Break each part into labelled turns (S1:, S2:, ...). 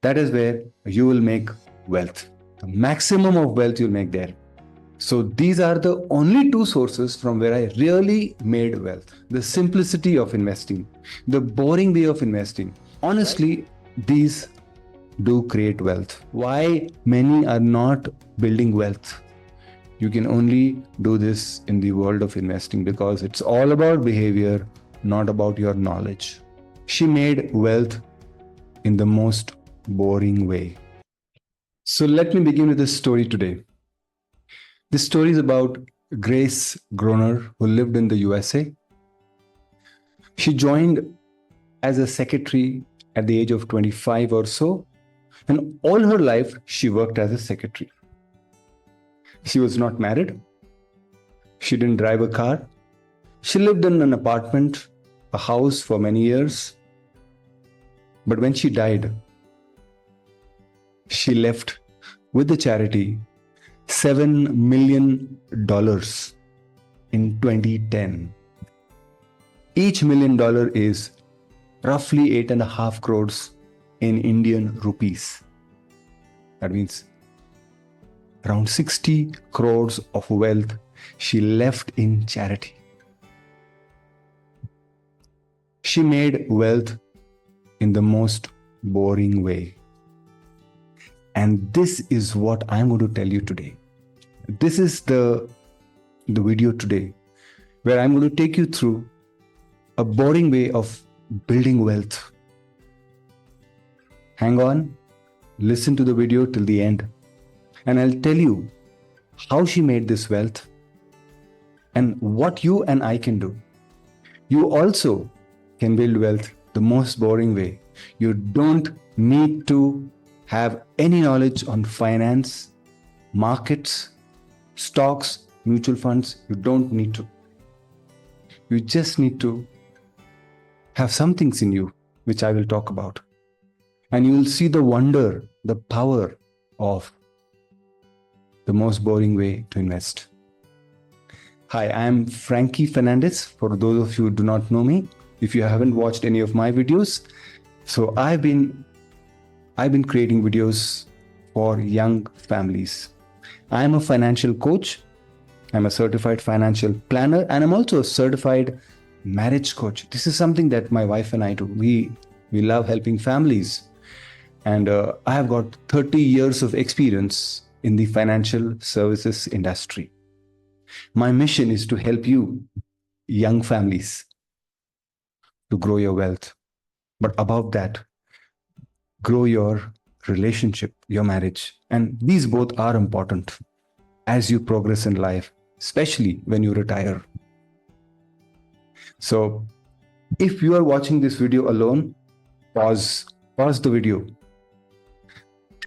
S1: That is where you will make wealth. The maximum of wealth you'll make there. So these are the only two sources from where I really made wealth. The simplicity of investing, the boring way of investing. Honestly, these do create wealth. Why many are not building wealth? You can only do this in the world of investing because it's all about behavior, not about your knowledge. She made wealth in the most boring way. So let me begin with this story today. This story is about Grace Groner, who lived in the USA. She joined as a secretary at the age of 25 or so, and all her life she worked as a secretary. She was not married. She didn't drive a car. She lived in an apartment, a house for many years. But when she died, she left with the charity $7 million in 2010. Each $1 million is roughly 8.5 crores in Indian rupees. That means around 60 crores of wealth she left in charity. She made wealth in the most boring way. And this is what I'm going to tell you today. This is the video today where I'm going to take you through a boring way of building wealth. Hang on, listen to the video till the end, and I'll tell you how she made this wealth and what you and I can do. You also can build wealth the most boring way. You don't need to have any knowledge on finance, markets, stocks, mutual funds. You don't need to. You just need to have some things in you, which I will talk about. And you will see the wonder, the power of the most boring way to invest. Hi, I am Frankie Fernandez. For those of you who do not know me, if you haven't watched any of my videos, so I've been creating videos for young families. I am a financial coach. I'm a certified financial planner, and I'm also a certified marriage coach. This is something that my wife and I do. We love helping families. And I have got 30 years of experience in the financial services industry. My mission is to help you, young families, to grow your wealth. But above that, grow your relationship, your marriage. And these both are important as you progress in life, especially when you retire. So if you are watching this video alone, pause the video.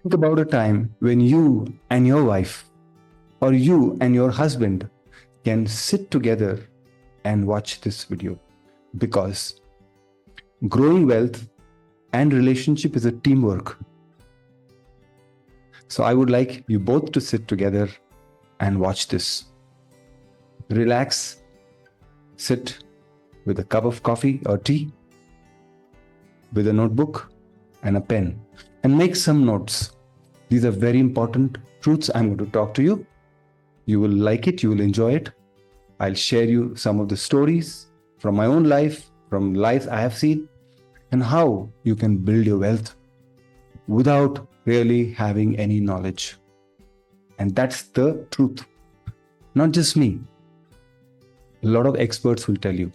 S1: Think about a time when you and your wife or you and your husband can sit together and watch this video, because growing wealth and relationship is a teamwork. So I would like you both to sit together and watch this. Relax, sit with a cup of coffee or tea, with a notebook and a pen, and make some notes. These are very important truths I'm going to talk to you. You will like it, you will enjoy it. I'll share you some of the stories from my own life, from life I have seen, and how you can build your wealth without really having any knowledge. And that's the truth. Not just me. A lot of experts will tell you.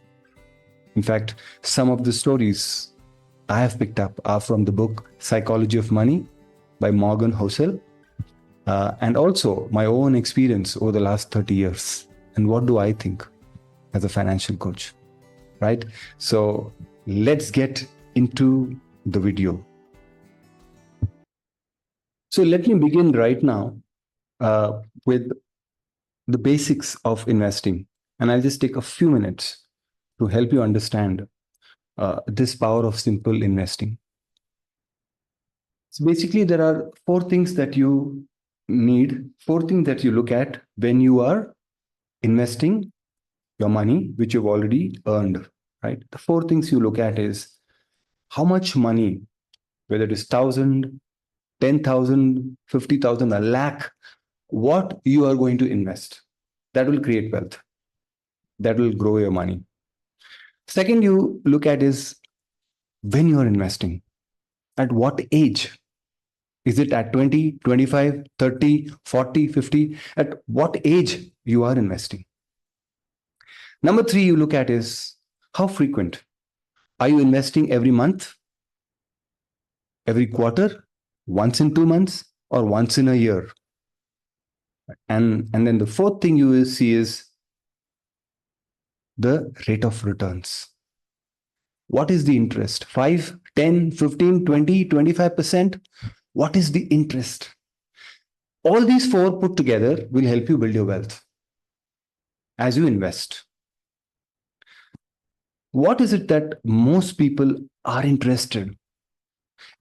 S1: In fact, some of the stories I have picked up are from the book Psychology of Money by Morgan Housel, and also my own experience over the last 30 years. And what do I think as a financial coach, right? So let's get into the video. So let me begin right now with the basics of investing. And I'll just take a few minutes to help you understand this power of simple investing. So basically, there are four things that you need, four things that you look at when you are investing your money, which you've already earned, right? The four things you look at is how much money, whether it is 1,000, 10,000, 50,000, a lakh, what you are going to invest. That will create wealth. That will grow your money. Second, you look at is when you are investing. At what age? Is it at 20, 25, 30, 40, 50? At what age you are investing? Number three, you look at is how frequent. Are you investing every month, every quarter, once in 2 months, or once in a year? And then the fourth thing you will see is the rate of returns. What is the interest? 5, 10, 15, 20, 25%? What is the interest? All these four put together will help you build your wealth as you invest. What is it that most people are interested?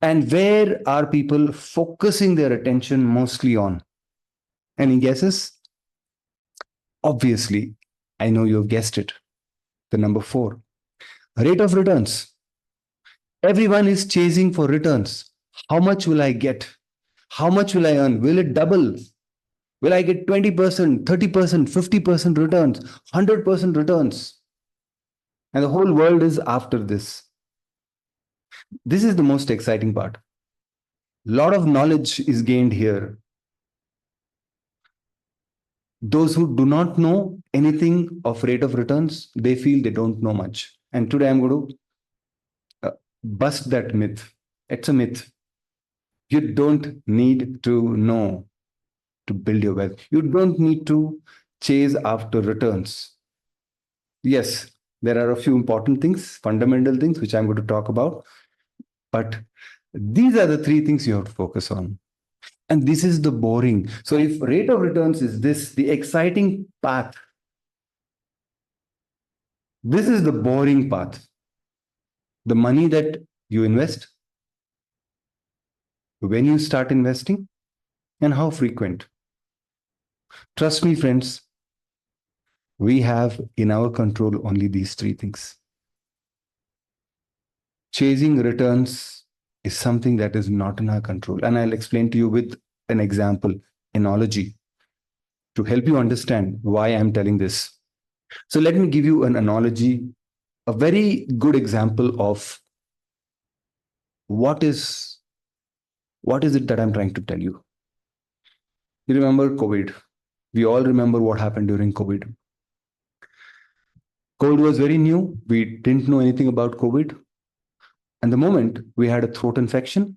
S1: And where are people focusing their attention mostly on? Any guesses? Obviously, I know you've guessed it. The number four, rate of returns. Everyone is chasing for returns. How much will I get? How much will I earn? Will it double? Will I get 20%, 30%, 50% returns, 100% returns? And the whole world is after this. This is the most exciting part. A lot of knowledge is gained here. Those who do not know anything of rate of returns, they feel they don't know much. And today I'm going to bust that myth. It's a myth. You don't need to know to build your wealth. You don't need to chase after returns. Yes, there are a few important things, fundamental things, which I'm going to talk about. But these are the three things you have to focus on. And this is the boring. So if rate of returns is this, the exciting path, this is the boring path. The money that you invest, when you start investing, and how frequent. Trust me, friends, we have in our control only these three things. Chasing returns is something that is not in our control. And I'll explain to you with an example, analogy, to help you understand why I'm telling this. So let me give you an analogy, a very good example of what is it that I'm trying to tell you. You remember COVID. We all remember what happened during COVID. COVID was very new. We didn't know anything about COVID. And the moment we had a throat infection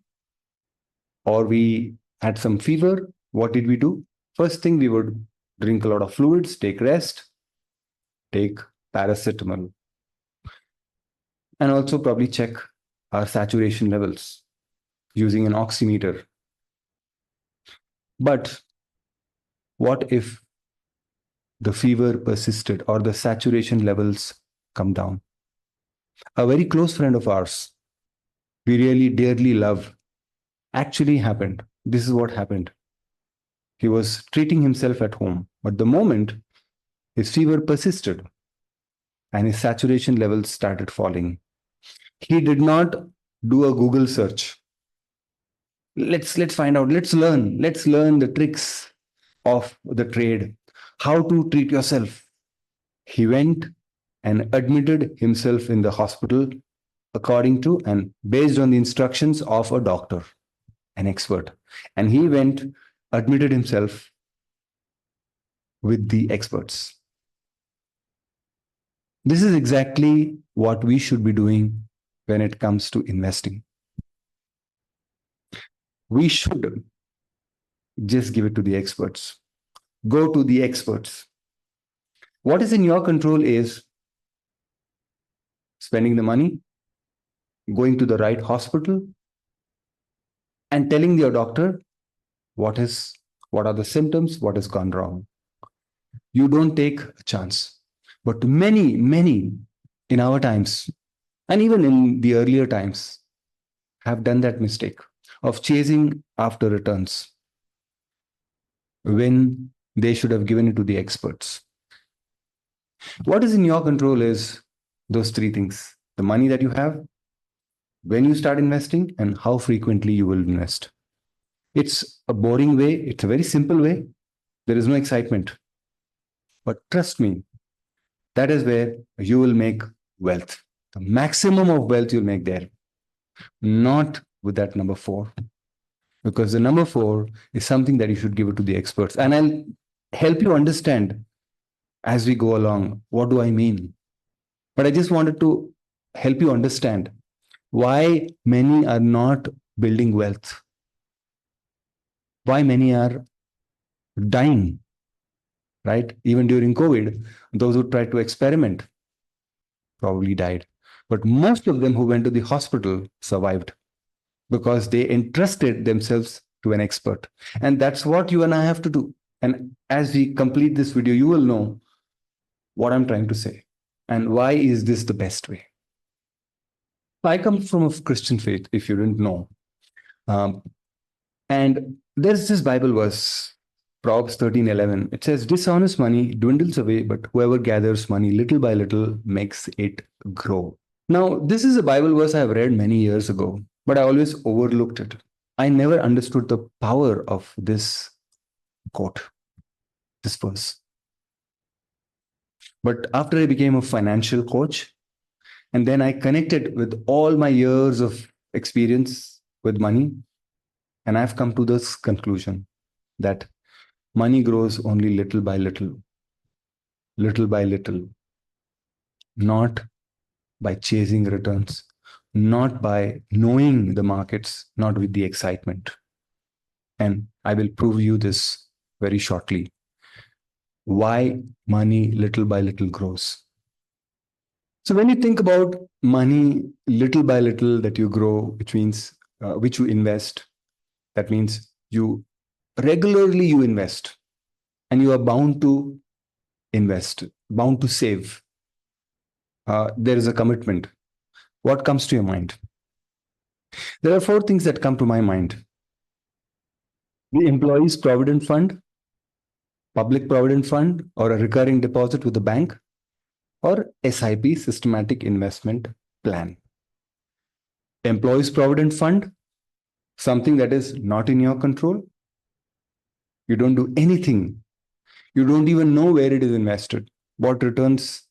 S1: or we had some fever, what did we do? First thing, we would drink a lot of fluids, take rest, take paracetamol, and also probably check our saturation levels using an oximeter. But what if the fever persisted or the saturation levels come down? A very close friend of ours, we really dearly love, actually happened. This is what happened. He was treating himself at home, but the moment his fever persisted and his saturation levels started falling, he did not do a Google search. Let's find out. Let's learn the tricks of the trade, how to treat yourself. He went and admitted himself in the hospital according to and based on the instructions of a doctor, an expert. And he went, admitted himself with the experts. This is exactly what we should be doing when it comes to investing. We should just give it to the experts. Go to the experts. What is in your control is spending the money, going to the right hospital, and telling your doctor what are the symptoms, what has gone wrong. You don't take a chance. But many in our times, and even in the earlier times, have done that mistake of chasing after returns when they should have given it to the experts. What is in your control is those three things: the money that you have, when you start investing, and how frequently you will invest. It's a boring way, it's a very simple way. There is no excitement. But trust me, that is where you will make wealth. The maximum of wealth you'll make there, not with that number four. Because the number four is something that you should give it to the experts. And I'll help you understand as we go along. What do I mean? But I just wanted to help you understand why many are not building wealth, why many are dying, right? Even during COVID, those who tried to experiment probably died. But most of them who went to the hospital survived because they entrusted themselves to an expert. And that's what you and I have to do. And as we complete this video, you will know what I'm trying to say and why is this the best way. I come from a Christian faith, if you didn't know. Um, and there's this Bible verse, Proverbs 13:11. It says, dishonest money dwindles away, but whoever gathers money little by little makes it grow. Now, this is a Bible verse I have read many years ago, but I always overlooked it. I never understood the power of this quote, this verse. But after I became a financial coach, and then I connected with all my years of experience with money, and I've come to this conclusion that money grows only little by little, not by chasing returns, not by knowing the markets, not with the excitement. And I will prove you this very shortly. Why money little by little grows. So when you think about money little by little that you grow, which means which you invest, that means you regularly you invest and you are bound to invest, bound to save. There is a commitment. What comes to your mind? There are four things that come to my mind. The employees' provident fund, public provident fund, or a recurring deposit with the bank, or SIP, systematic investment plan. Employees' provident fund, something that is not in your control. You don't do anything. You don't even know where it is invested, what returns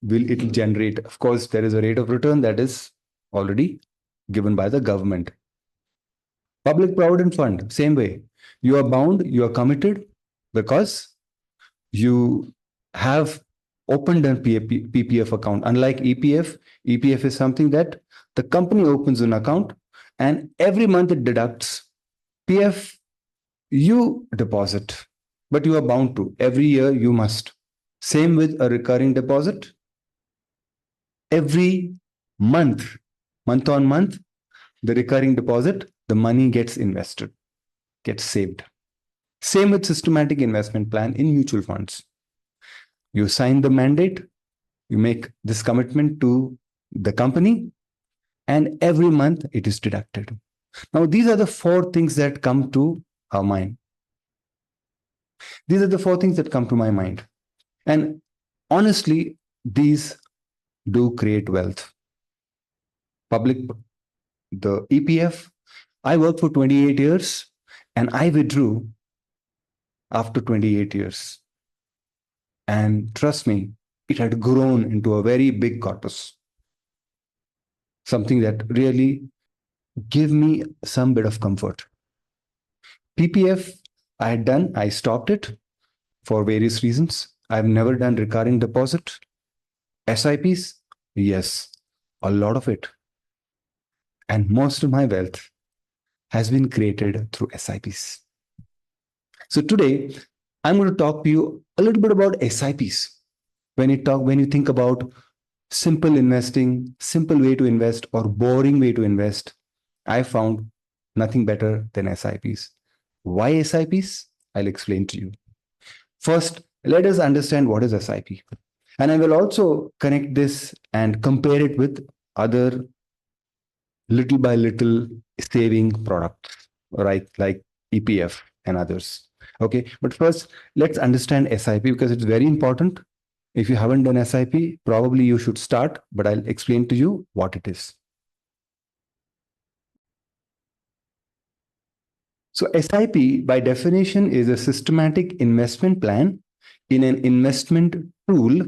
S1: will it generate. Of course, there is a rate of return that is already given by the government. Public provident fund, same way. You are bound, you are committed because you have opened a PPF account. Unlike EPF, EPF is something that the company opens an account and every month it deducts. PF, you deposit, but you are bound to. Every year you must. Same with a recurring deposit. Every month, month on month, the recurring deposit, the money gets invested, gets saved. Same with systematic investment plan in mutual funds. You sign the mandate, you make this commitment to the company, and every month it is deducted. Now, these are the four things that come to our mind. These are the four things that come to my mind. And honestly, these do create wealth. Public, the EPF, I worked for 28 years and I withdrew after 28 years. And trust me, it had grown into a very big corpus. Something that really gave me some bit of comfort. PPF, I had done, I stopped it for various reasons. I've never done recurring deposit. SIPs, yes, a lot of it. And most of my wealth has been created through SIPs. So today, I'm going to talk to you a little bit about SIPs. When you think about simple investing, simple way to invest, or boring way to invest, I found nothing better than SIPs. Why SIPs? I'll explain to you. First, let us understand what is SIP. And I will also connect this and compare it with other little by little saving products, right? Like EPF and others. Okay. But first, let's understand SIP because it's very important. If you haven't done SIP, probably you should start, but I'll explain to you what it is. So SIP by definition is a systematic investment plan in an investment tool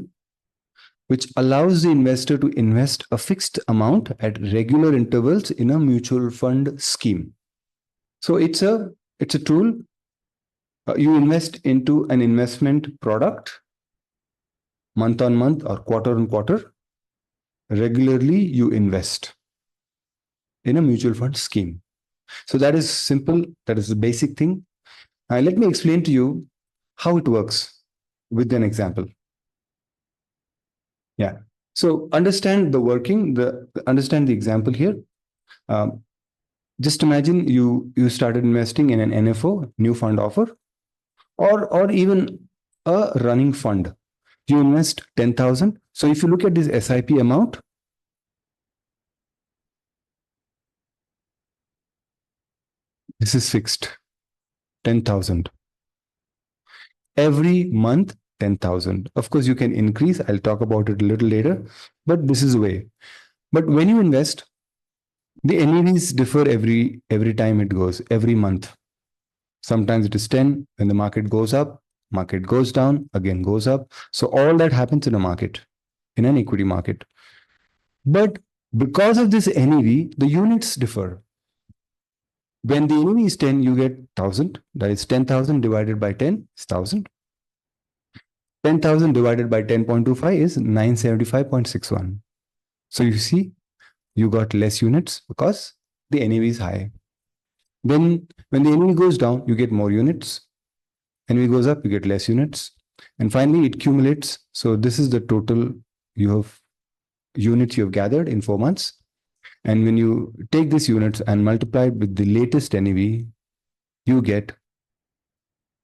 S1: which allows the investor to invest a fixed amount at regular intervals in a mutual fund scheme. So it's a tool. You invest into an investment product month on month or quarter on quarter. Regularly, you invest in a mutual fund scheme. So that is simple. That is the basic thing. Let me explain to you how it works with an example. Yeah. So understand the working. Understand the example here. Um, just imagine you started investing in an NFO, new fund offer, or even a running fund. You invest 10,000. So if you look at this SIP amount, this is fixed 10,000. Every month, 10,000. Of course, you can increase. I'll talk about it a little later, but this is the way. But when you invest, the NAVs differ every time it goes, every month. Sometimes it is 10. When the market goes up, market goes down, again goes up. So all that happens in a market, in an equity market. But because of this NAV, the units differ. When the NAV is 10, you get 1,000. That is 10,000 divided by 10 is 1,000. 10,000 divided by 10.25 is 975.61. So you see, you got less units because the NAV is high. Then when the NAV goes down, you get more units. NAV goes up, you get less units. And finally, it accumulates. So this is the total units you have gathered in 4 months. And when you take these units and multiply it with the latest NAV, you get,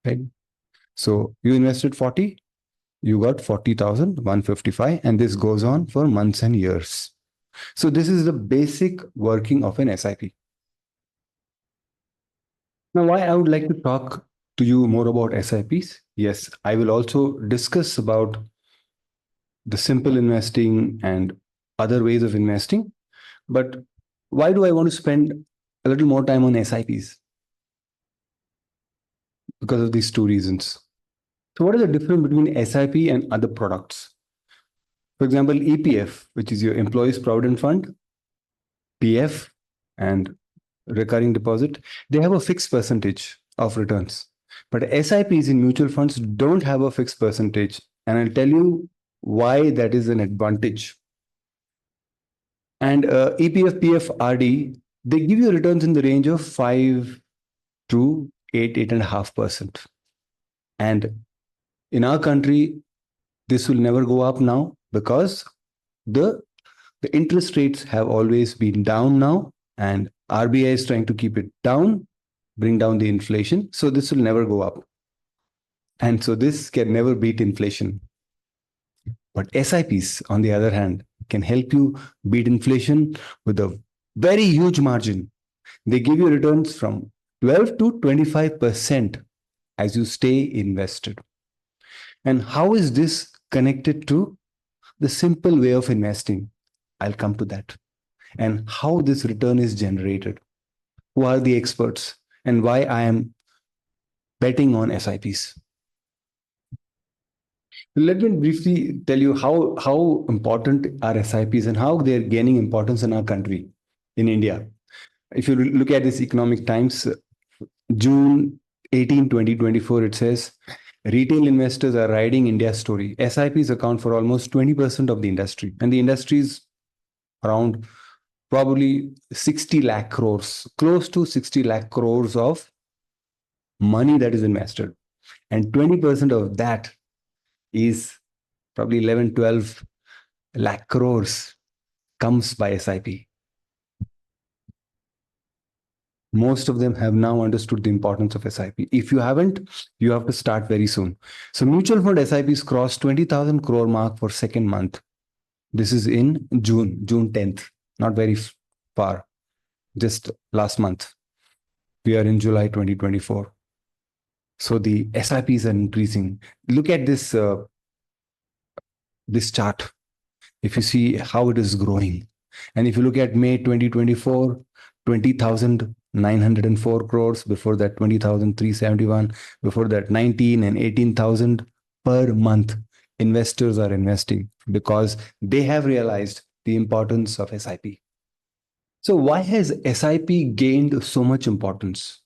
S1: right? So you invested 40, you got 40,155, and this goes on for months and years. So this is the basic working of an SIP. Now, why I would like to talk to you more about SIPs? Yes, I will also discuss about the simple investing and other ways of investing. But why do I want to spend a little more time on SIPs? Because of these two reasons. So what is the difference between SIP and other products? For example, EPF, which is your Employees Provident Fund, PF, and recurring deposit, they have a fixed percentage of returns. But SIPs in mutual funds don't have a fixed percentage. And I'll tell you why that is an advantage. And EPF, PF, RD, they give you returns in the range of 5 to 8.5%. And in our country, this will never go up now because the interest rates have always been down now, and RBI is trying to keep it down, bring down the inflation. So this will never go up. And so this can never beat inflation. But SIPs, on the other hand, can help you beat inflation with a very huge margin. They give you returns from 12 to 25% as you stay invested. And how is this connected to the simple way of investing? I'll come to that. And how this return is generated. Who are the experts and why I am betting on SIPs. Let me briefly tell you how important are SIPs and how they're gaining importance in our country, in India. If you look at this Economic Times, June 18, 2024, it says, retail investors are riding India's story. SIPs account for almost 20% of the industry. And the industry is around probably 60 lakh crores, close to 60 lakh crores of money that is invested. And 20% of that is probably 11, 12 lakh crores comes by SIP. Most of them have now understood the importance of SIP. If you haven't, you have to start very soon. So mutual fund SIPs crossed 20,000 crore mark for second month. This is in June 10th, not very far, just last month. We are in July 2024. So the SIPs are increasing. Look at this chart. If you see how it is growing, and if you look at May 2024, 20,000, 904 crores, before that 20,371, before that 19 and 18,000 per month. Investors are investing because they have realized the importance of SIP. So why has SIP gained so much importance?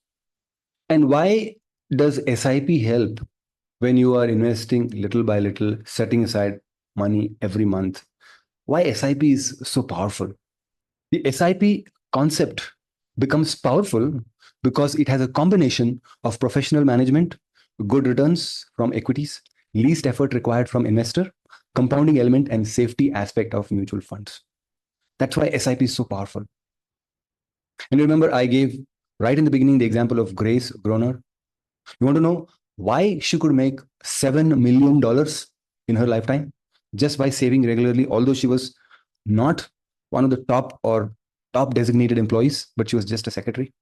S1: And why does SIP help when you are investing little by little, setting aside money every month? Why SIP is so powerful? The SIP concept becomes powerful because it has a combination of professional management, good returns from equities, least effort required from investor, compounding element, and safety aspect of mutual funds. That's why SIP is so powerful. And remember, I gave right in the beginning the example of Grace Groner. You want to know why she could make $7 million in her lifetime just by saving regularly, although she was not one of the top designated employees, but she was just a secretary?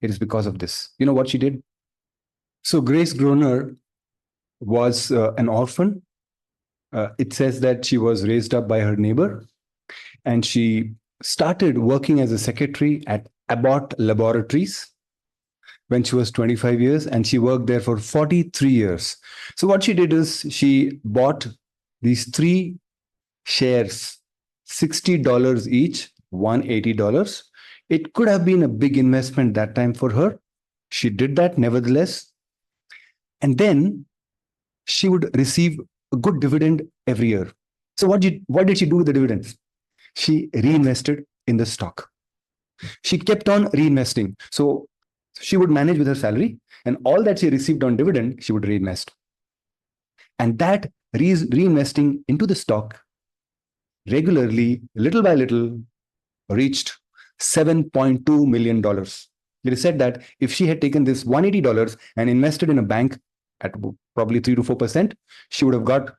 S1: It is because of this. You know what she did? So Grace Groner was an orphan. It says that she was raised up by her neighbor, and she started working as a secretary at Abbott Laboratories when she was 25 years, and she worked there for 43 years. So what she did is she bought these three shares, $60 each, $180. It could have been a big investment that time for her. She did that nevertheless. And then she would receive a good dividend every year. So what did she do with the dividends? She reinvested in the stock. She kept on reinvesting. So she would manage with her salary, and all that she received on dividend, she would reinvest. And that reinvesting into the stock regularly, little by little, reached $7.2 million. It is said that if she had taken this $180 and invested in a bank at probably 3 to 4%, she would have got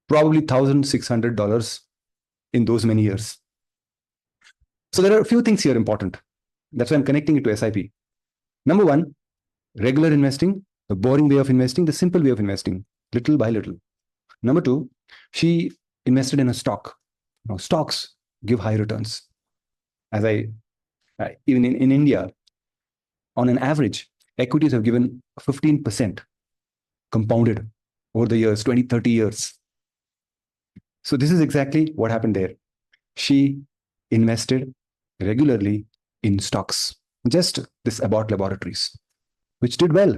S1: probably $1,600 in those many years. So there are a few things here important. That's why I'm connecting it to SIP. Number one, regular investing, the boring way of investing, the simple way of investing, little by little. Number two, she invested in a stock. Now, stocks give high returns. As even in India, on an average, equities have given 15% compounded over the years, 20, 30 years. So this is exactly what happened there. She invested regularly in stocks, just this Abbott Laboratories, which did well.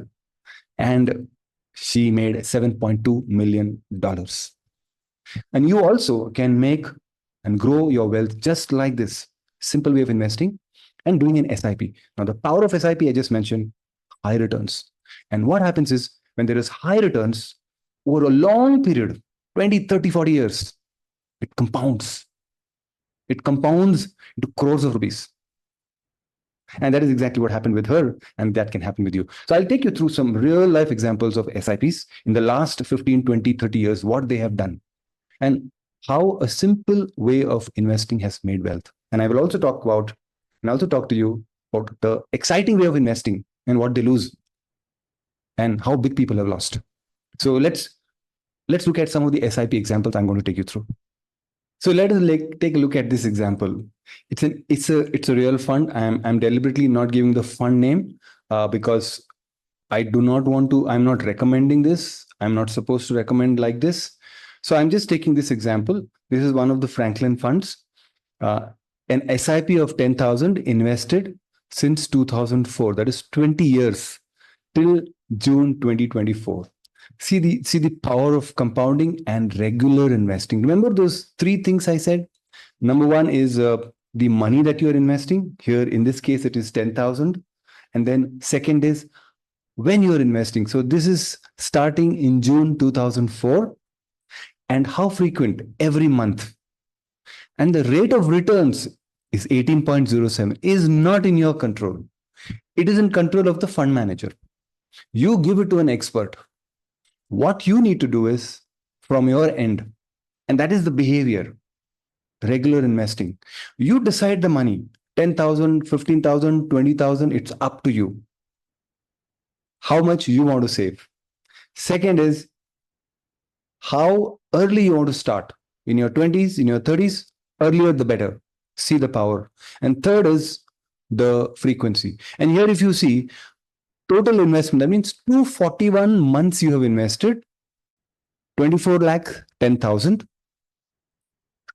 S1: And she made $7.2 million. And you also can make and grow your wealth just like this simple way of investing and doing an SIP. Now, the power of SIP, I just mentioned, high returns. And what happens is when there is high returns over a long period, 20, 30, 40 years, it compounds. It compounds into crores of rupees. And that is exactly what happened with her, and that can happen with you. So I'll take you through some real life examples of SIPs in the last 15, 20, 30 years, what they have done, and how a simple way of investing has made wealth. And I will also talk to you about the exciting way of investing and what they lose and how big people have lost. So let's look at some of the SIP examples I'm going to take you through. So let us take a look at this example. It's a real fund. I'm deliberately not giving the fund name because I do not want to. I'm not recommending this. I'm not supposed to recommend like this. So I'm just taking this example. This is one of the Franklin funds, an SIP of 10,000 invested since 2004. That is 20 years till June 2024. See the power of compounding and regular investing. Remember those three things I said? Number one is the money that you are investing. Here, in this case, it is 10,000. And then second is when you are investing. So this is starting in June 2004. And how frequent? Every month. And the rate of returns is 18.07, is not in your control. It is in control of the fund manager. You give it to an expert. What you need to do is from your end, and that is the behavior, regular investing. You decide the money, 10,000, 15,000, 20,000, it's up to you. How much you want to save. Second is how early you want to start. In your 20s, in your 30s, earlier the better. See the power. And third is the frequency. And here, if you see total investment, that means 241 months you have invested, 24 lakh 10,000.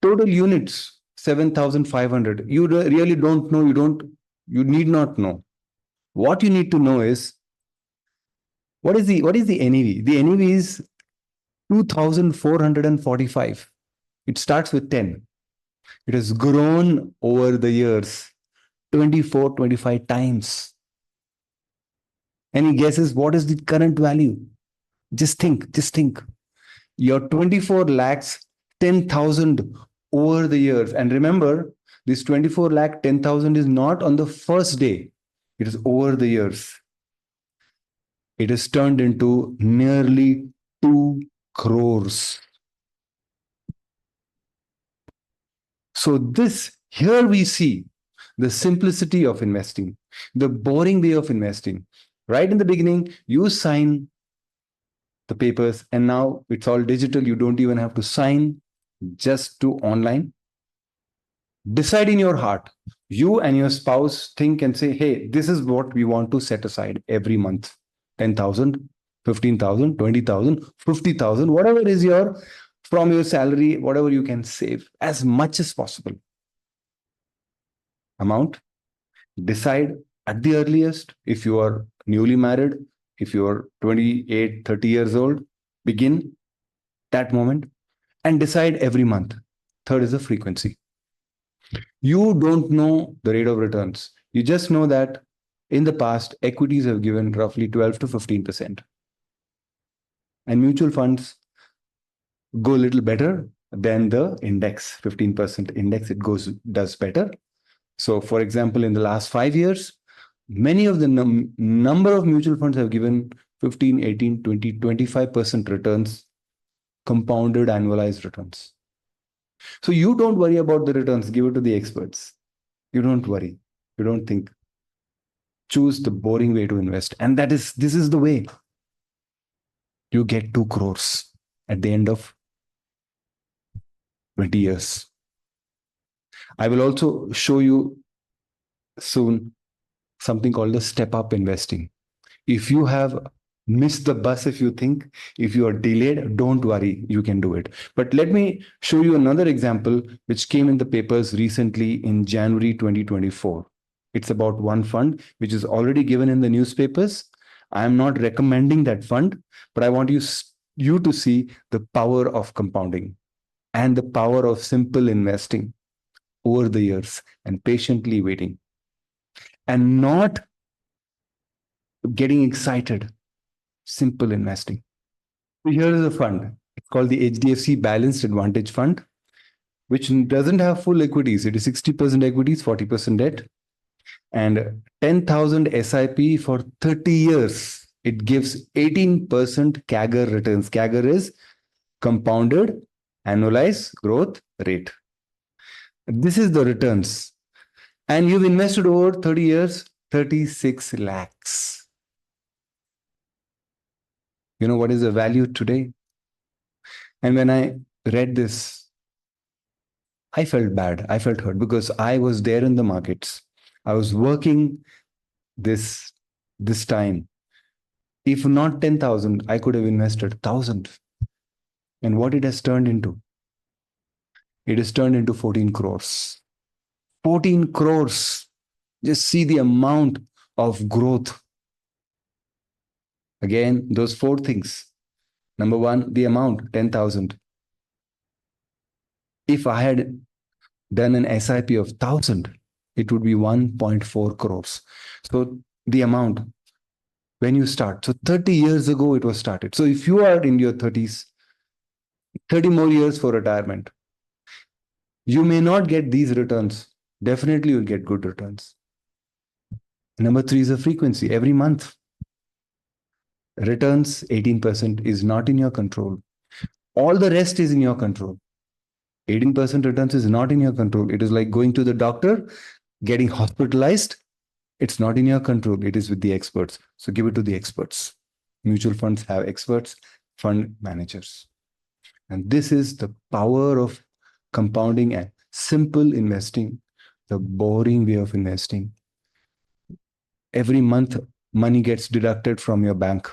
S1: Total units 7,500. You really don't know. You need not know. What you need to know is what is the NAV? The NAV is 2,445. It starts with 10. It has grown over the years 24, 25 times. Any guesses what is the current value? Just think. Your 24 lakhs 10,000 over the years. And remember, this 24 lakh 10,000 is not on the first day, it is over the years. It has turned into nearly 2 crores. So, this here we see the simplicity of investing, the boring way of investing. Right in the beginning, you sign the papers, and now it's all digital. You don't even have to sign, just to online. Decide in your heart. You and your spouse think and say, hey, this is what we want to set aside every month. 10,000, 15,000, 20,000, 50,000, whatever is your, from your salary, whatever you can save, as much as possible. Amount. Decide at the earliest. If you are newly married, if you are 28, 30 years old, begin that moment and decide every month. Third is the frequency. You don't know the rate of returns. You just know that in the past, equities have given roughly 12 to 15%. And mutual funds go a little better than the index, 15% index, does better. So, for example, in the last 5 years, many of the number of mutual funds have given 15, 18, 20, 25% returns, compounded annualized returns. So you don't worry about the returns, give it to the experts. You don't worry. You don't think. Choose the boring way to invest. And this is the way you get 2 crores at the end of 20 years. I will also show you soon something called the step up investing. If you have missed the bus, if you are delayed, don't worry, you can do it. But let me show you another example which came in the papers recently in January 2024. It's about one fund which is already given in the newspapers. I am not recommending that fund, but I want you to see the power of compounding and the power of simple investing over the years and patiently waiting and not getting excited. Simple investing. So here is a fund. It's called the HDFC Balanced Advantage Fund, which doesn't have full equities. It is 60% equities, 40% debt, and 10,000 SIP for 30 years. It gives 18% CAGR returns. CAGR is compounded annualized growth rate. This is the returns. And you've invested over 30 years, 36 lakhs. You know what is the value today? And when I read this, I felt bad. I felt hurt because I was there in the markets. I was working this time. If not 10,000, I could have invested 1,000. And what it has turned into? It has turned into 14 crores. 14 crores. Just see the amount of growth. Again, those 4 things. Number 1, the amount, 10,000. If I had done an SIP of 1,000, it would be 1.4 crores. So the amount, when you start, so 30 years ago it was started. So if you are in your 30s, 30 more years for retirement, you may not get these returns. Definitely you'll get good returns. Number 3 is a frequency. Every month, returns 18% is not in your control. All the rest is in your control. 18% returns is not in your control. It is like going to the doctor, getting hospitalized. It's not in your control. It is with the experts. So give it to the experts. Mutual funds have experts, fund managers. And this is the power of compounding and simple investing, the boring way of investing. every month money gets deducted from your bank.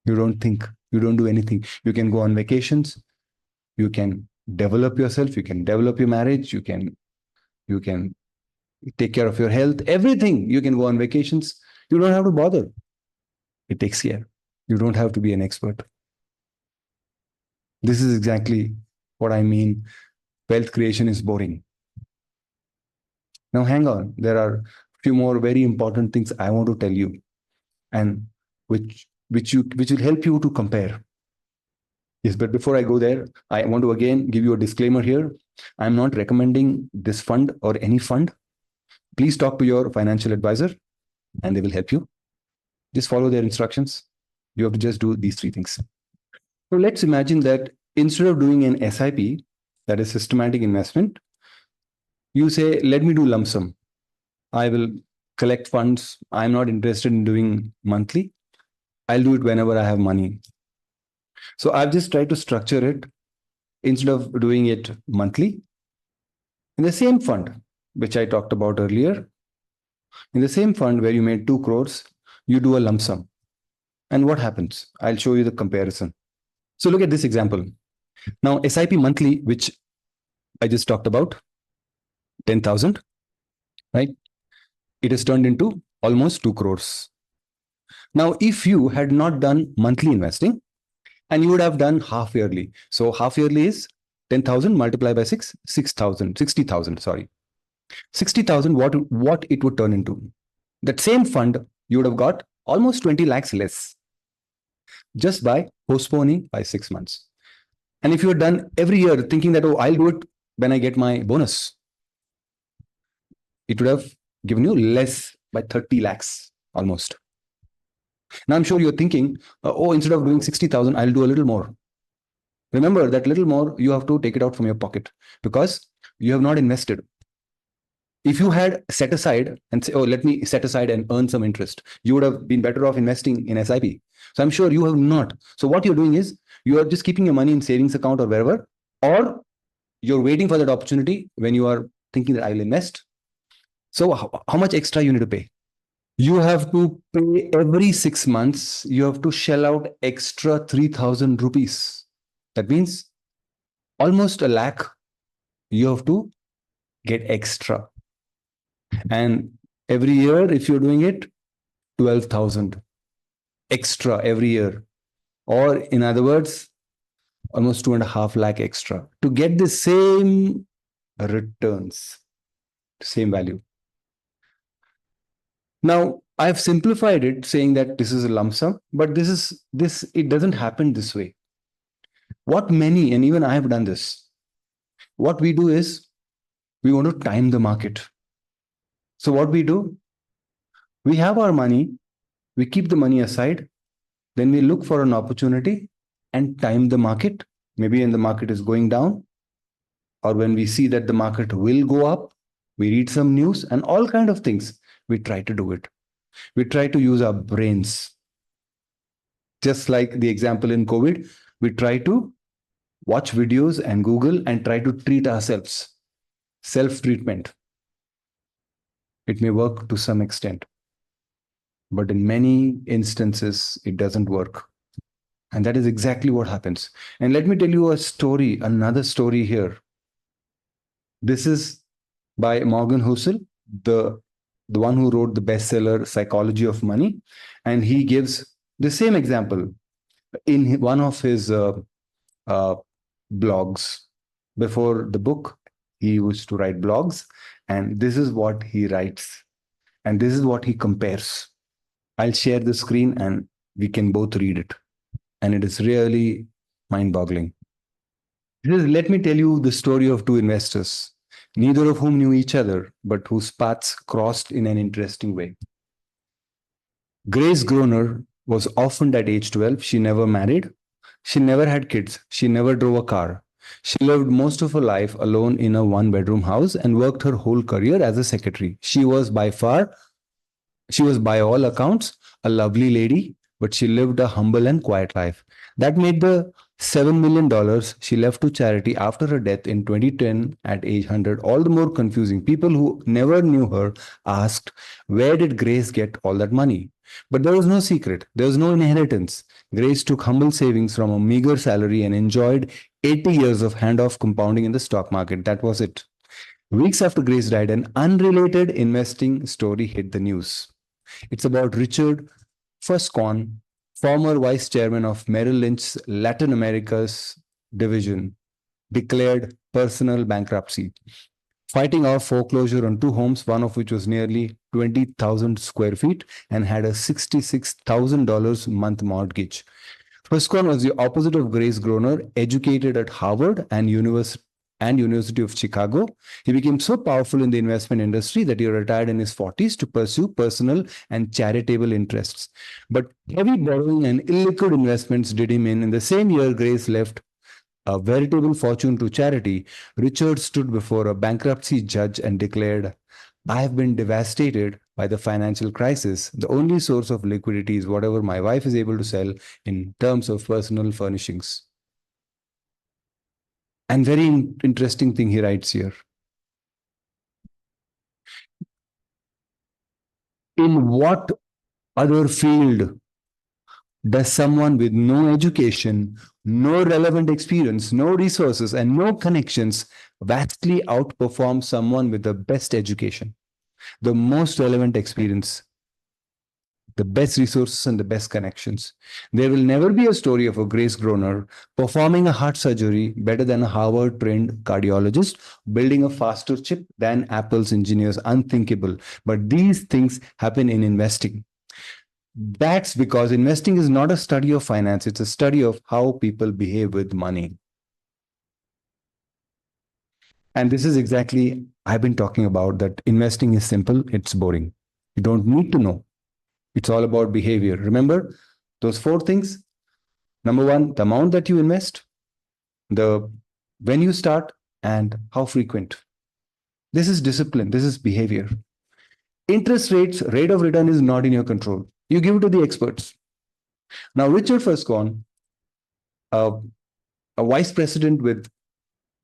S1: You don't think, you don't do anything. You can go on vacations, you can develop yourself, you can develop your marriage, you can take care of your health, everything. You can go on vacations. You don't have to bother. It takes care. You don't have to be an expert. This is exactly what I mean. Wealth creation is boring. Now, hang on. There are a few more very important things I want to tell you, and which will help you to compare. Yes, but before I go there, I want to again give you a disclaimer here. I'm not recommending this fund or any fund. Please talk to your financial advisor, and they will help you. Just follow their instructions. You have to just do these three things. So let's imagine that instead of doing an SIP, that is systematic investment, you say, let me do lump sum. I will collect funds. I'm not interested in doing monthly. I'll do it whenever I have money. So I've just tried to structure it instead of doing it monthly. In the same fund, which I talked about earlier, in the same fund where you made 2 crores, you do a lump sum. And what happens? I'll show you the comparison. So look at this example. Now, SIP monthly, which I just talked about, 10,000, right? It has turned into almost 2 crores. Now, if you had not done monthly investing and you would have done half yearly. So half yearly is 10,000 multiplied by 6, 6,000, 60,000, sorry. 60,000, what it would turn into? That same fund, you would have got almost 20 lakhs less just by postponing by 6 months. And if you had done every year thinking that, oh, I'll do it when I get my bonus, it would have given you less by 30 lakhs almost. Now I'm sure you're thinking, oh, instead of doing 60,000, I'll do a little more. Remember that little more, you have to take it out from your pocket because you have not invested. If you had set aside and say, oh, let me set aside and earn some interest, you would have been better off investing in SIP. So I'm sure you have not. So what you're doing is you are just keeping your money in savings account or wherever, or you're waiting for that opportunity when you are thinking that I'll invest. So how much extra you need to pay? You have to pay every 6 months. You have to shell out extra 3,000 rupees. That means almost a lakh you have to get extra. And every year, if you're doing it, 12,000 extra every year. Or in other words, almost 2.5 lakh extra to get the same returns, same value. Now, I've simplified it saying that this is a lump sum, but it doesn't happen this way. What many, and even I have done this, what we do is we want to time the market. So what we do, we have our money, we keep the money aside, then we look for an opportunity and time the market. Maybe when the market is going down, or when we see that the market will go up, we read some news and all kind of things. We try to do it. We try to use our brains. Just like the example in COVID, we try to watch videos and Google and try to treat ourselves. Self-treatment. It may work to some extent, but in many instances, it doesn't work. And that is exactly what happens. And let me tell you a story, another story here. This is by Morgan Housel, the one who wrote the bestseller Psychology of Money. And he gives the same example in one of his blogs. Before the book, he used to write blogs. And this is what he writes. And this is what he compares. I'll share the screen and we can both read it. And it is really mind-boggling. Let me tell you the story of two investors, neither of whom knew each other, but whose paths crossed in an interesting way. Grace Groner was orphaned at age 12. She never married. She never had kids. She never drove a car. She lived most of her life alone in a one-bedroom house and worked her whole career as a secretary. She was by all accounts, a lovely lady, but she lived a humble and quiet life. That made the $7 million she left to charity after her death in 2010 at age 100. All the more confusing. People who never knew her asked, where did Grace get all that money? But there was no secret. There was no inheritance. Grace took humble savings from a meager salary and enjoyed 80 years of handoff compounding in the stock market. That was it. Weeks after Grace died, an unrelated investing story hit the news. It's about Richard Fuscon, former vice chairman of Merrill Lynch's Latin America's division, declared personal bankruptcy, fighting off foreclosure on two homes, one of which was nearly 20,000 square feet and had a $66,000 month mortgage. Fuscon was the opposite of Grace Groner, educated at Harvard and University of Chicago. He became so powerful in the investment industry that he retired in his 40s to pursue personal and charitable interests. But heavy borrowing and illiquid investments did him in. In the same year, Grace left a veritable fortune to charity. Richard stood before a bankruptcy judge and declared, I have been devastated by the financial crisis. The only source of liquidity is whatever my wife is able to sell in terms of personal furnishings. And very interesting thing he writes here. In what other field does someone with no education, no relevant experience, no resources, and no connections vastly outperform someone with the best education, the most relevant experience, the best resources, and the best connections? There will never be a story of a Grace Groner performing a heart surgery better than a Harvard trained cardiologist, building a faster chip than Apple's engineers. Unthinkable. But these things happen in investing. That's because investing is not a study of finance, it's a study of how people behave with money. And this is exactly I've been talking about, that investing is simple, it's boring. You don't need to know. It's all about behavior. Remember those four things? Number one, the amount that you invest, the when you start, and how frequent. This is discipline, this is behavior. Interest rates, rate of return is not in your control. You give it to the experts. Now, Richard Fuscon, a vice president with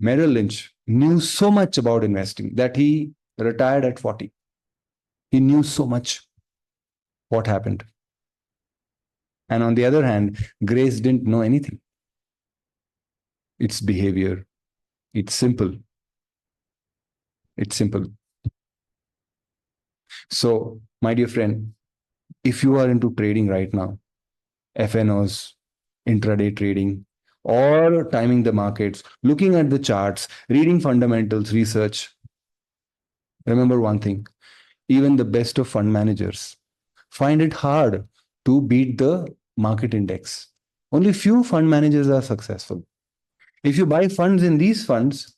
S1: Merrill Lynch, knew so much about investing that he retired at 40. He knew so much what happened. And on the other hand, Grace didn't know anything. It's behavior. It's simple. It's simple. So, my dear friend, if you are into trading right now, FNOs, intraday trading, or timing the markets, looking at the charts, reading fundamentals, research, remember one thing: even the best of fund managers find it hard to beat the market index. Only few fund managers are successful. If you buy funds in these funds,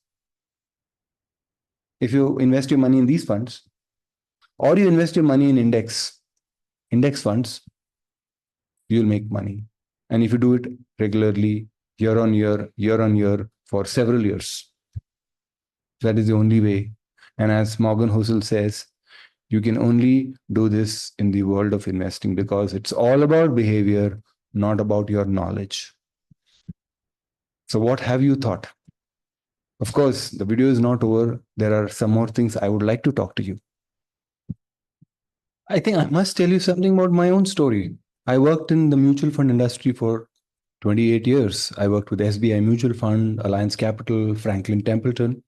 S1: if you invest your money in these funds, or you invest your money in index funds, you'll make money. And if you do it regularly, year on year, for several years, that is the only way. And as Morgan Housel says, you can only do this in the world of investing because it's all about behavior, not about your knowledge. So what have you thought? Of course, the video is not over. There are some more things I would like to talk to you. I think I must tell you something about my own story. I worked in the mutual fund industry for 28 years. I worked with SBI Mutual Fund, Alliance Capital, Franklin Templeton.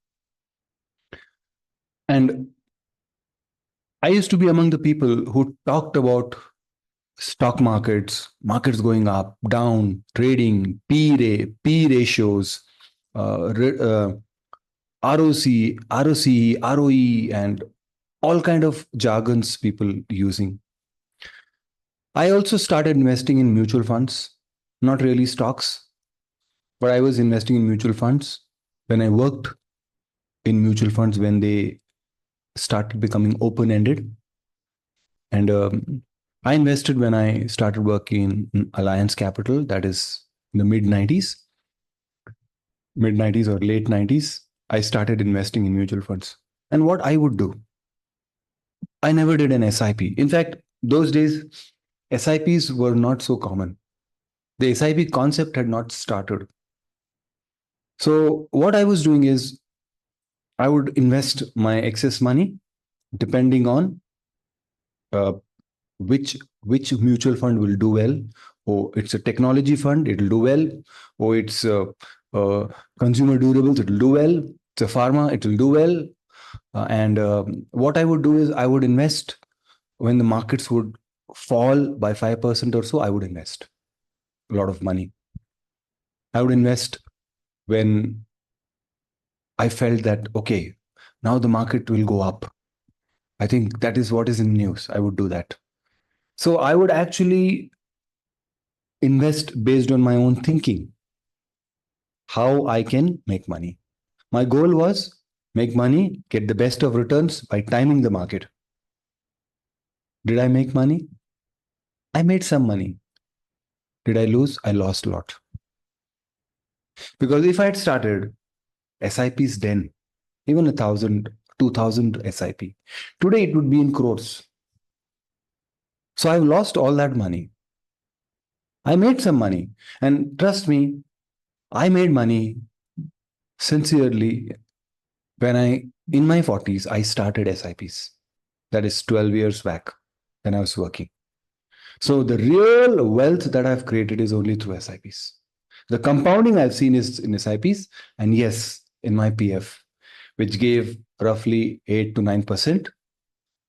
S1: And I used to be among the people who talked about stock markets going up, down, trading, P ratios, ROC, ROE, and all kind of jargons people using. I also started investing in mutual funds, not really stocks, but I was investing in mutual funds when I worked in mutual funds when they started becoming open-ended. And I invested when I started working in Alliance Capital, that is in the mid-90s or late 90s. I started investing in mutual funds. And what I would do, I never did an SIP. In fact, those days, SIPs were not so common. The SIP concept had not started. So what I was doing is I would invest my excess money depending on uh, which mutual fund will do well. Oh, it's a technology fund, it'll do well. Oh, it's uh, consumer durables, it'll do well. It's a pharma, it'll do well. And what I would do is I would invest when the markets would fall by 5% or so. I would invest a lot of money. I would invest when I felt that, okay, now the market will go up. I think that is what is in news. I would do that. So I would actually invest based on my own thinking, how I can make money. My goal was make money, get the best of returns by timing the market. Did I make money? I made some money. Did I lose? I lost a lot. Because if I had started SIPs then, even 1,000, 2,000 SIP, today it would be in crores. So I've lost all that money. I made some money. And trust me, I made money sincerely when in my 40s, I started SIPs. That is 12 years back when I was working. So the real wealth that I've created is only through SIPs. The compounding I've seen is in SIPs, and yes, in my PF, which gave roughly 8 to 9%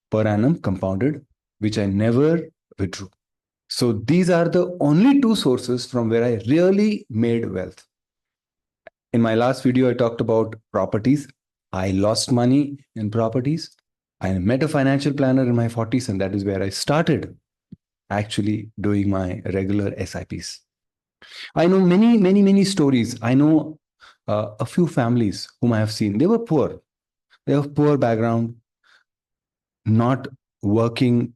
S1: per annum compounded, which I never withdrew. So these are the only two sources from where I really made wealth. In my last video, I talked about properties. I lost money in properties. I met a financial planner in my 40s, and that is where I started actually doing my regular SIPs. I know many, many, many stories. I know a few families whom I have seen. They were poor. They have poor background, not working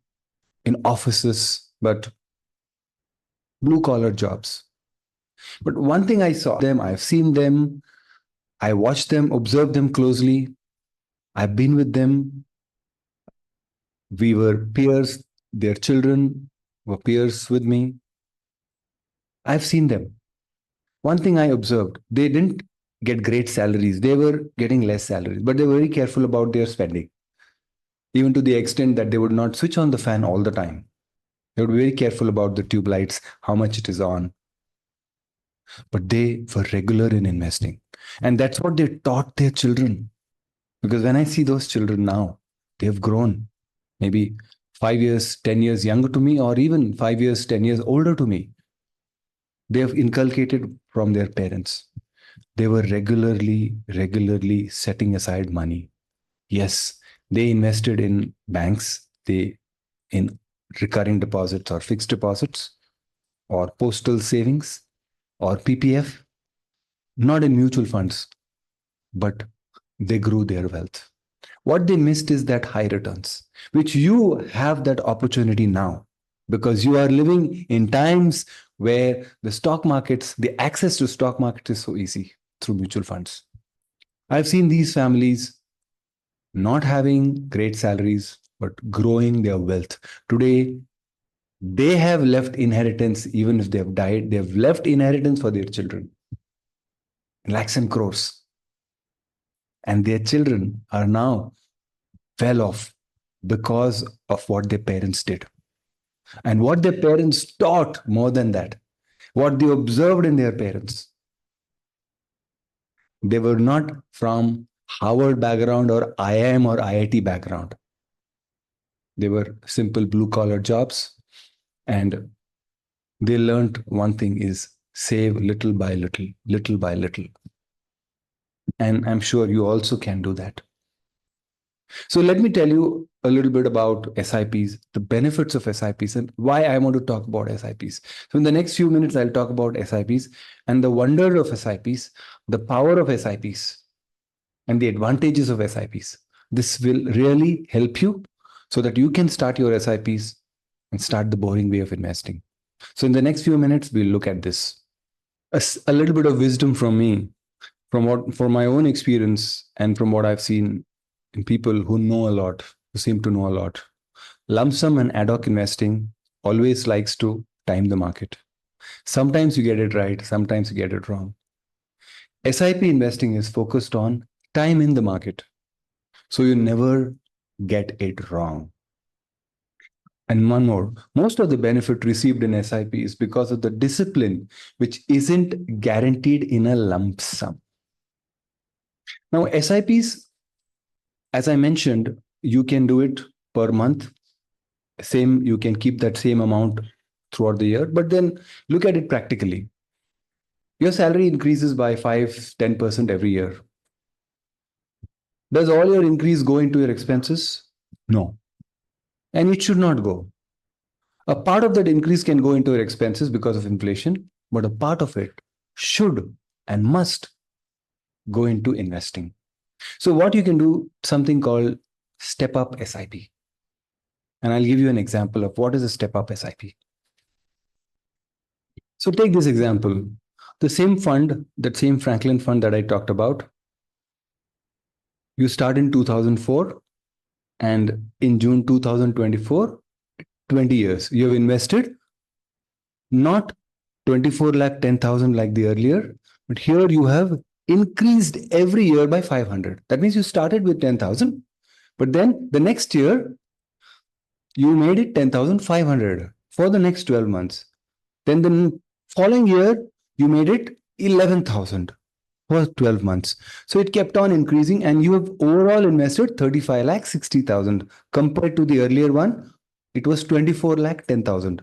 S1: in offices, but blue collar jobs. But one thing I saw them, I've seen them, I watched them, observed them closely. I've been with them. We were peers. Their children were peers with me. I've seen them. One thing I observed, they didn't get great salaries. They were getting less salaries, but they were very careful about their spending, even to the extent that they would not switch on the fan all the time. They would be very careful about the tube lights, how much it is on, but they were regular in investing. And that's what they taught their children. Because when I see those children now, they've grown maybe 5 years, 10 years younger to me, or even 5 years, 10 years older to me. They have inculcated from their parents. They were regularly setting aside money. Yes, they invested in banks, they in recurring deposits or fixed deposits or postal savings or PPF, not in mutual funds, but they grew their wealth. What they missed is that high returns, which you have that opportunity now because you are living in times where the stock markets, the access to stock market is so easy through mutual funds. I've seen these families not having great salaries, but growing their wealth. Today, they have left inheritance, even if they have died, they have left inheritance for their children, lakhs and crores. And their children are now well off because of what their parents did. And what their parents taught more than that, what they observed in their parents. They were not from Harvard background or IIM or IIT background. They were simple blue collar jobs. And they learned one thing is save little by little, little by little. And I'm sure you also can do that. So let me tell you a little bit about SIPs, the benefits of SIPs, and why I want to talk about SIPs. So in the next few minutes, I'll talk about SIPs and the wonder of SIPs, the power of SIPs, and the advantages of SIPs. This will really help you so that you can start your SIPs and start the boring way of investing. So in the next few minutes, we'll look at this. A little bit of wisdom from me, from my own experience and from what I've seen in people who know a lot, who seem to know a lot. Lump sum and ad hoc investing always likes to time the market. Sometimes you get it right, sometimes you get it wrong. SIP investing is focused on time in the market. So you never get it wrong. And one more, most of the benefit received in SIP is because of the discipline, which isn't guaranteed in a lump sum. Now, SIPs, as I mentioned, you can do it per month. Same, you can keep that same amount throughout the year. But then look at it practically. Your salary increases by 5-10% every year. Does all your increase go into your expenses? No. And it should not go. A part of that increase can go into your expenses because of inflation, but a part of it should and must go into investing. So, what you can do, something called step up SIP. And I'll give you an example of what is a step up SIP. So, take this example. The same fund, that same Franklin fund that I talked about, you start in 2004, and in June 2024, 20 years, you have invested not 24 lakh 10,000 like the earlier, but here you have increased every year by 500. That means you started with 10,000, but then the next year you made it 10,500 for the next 12 months. Then the following year you made it 11,000 for 12 months. So it kept on increasing, and you have overall invested 35 lakh 60,000 compared to the earlier one. It was 24 lakh 10,000.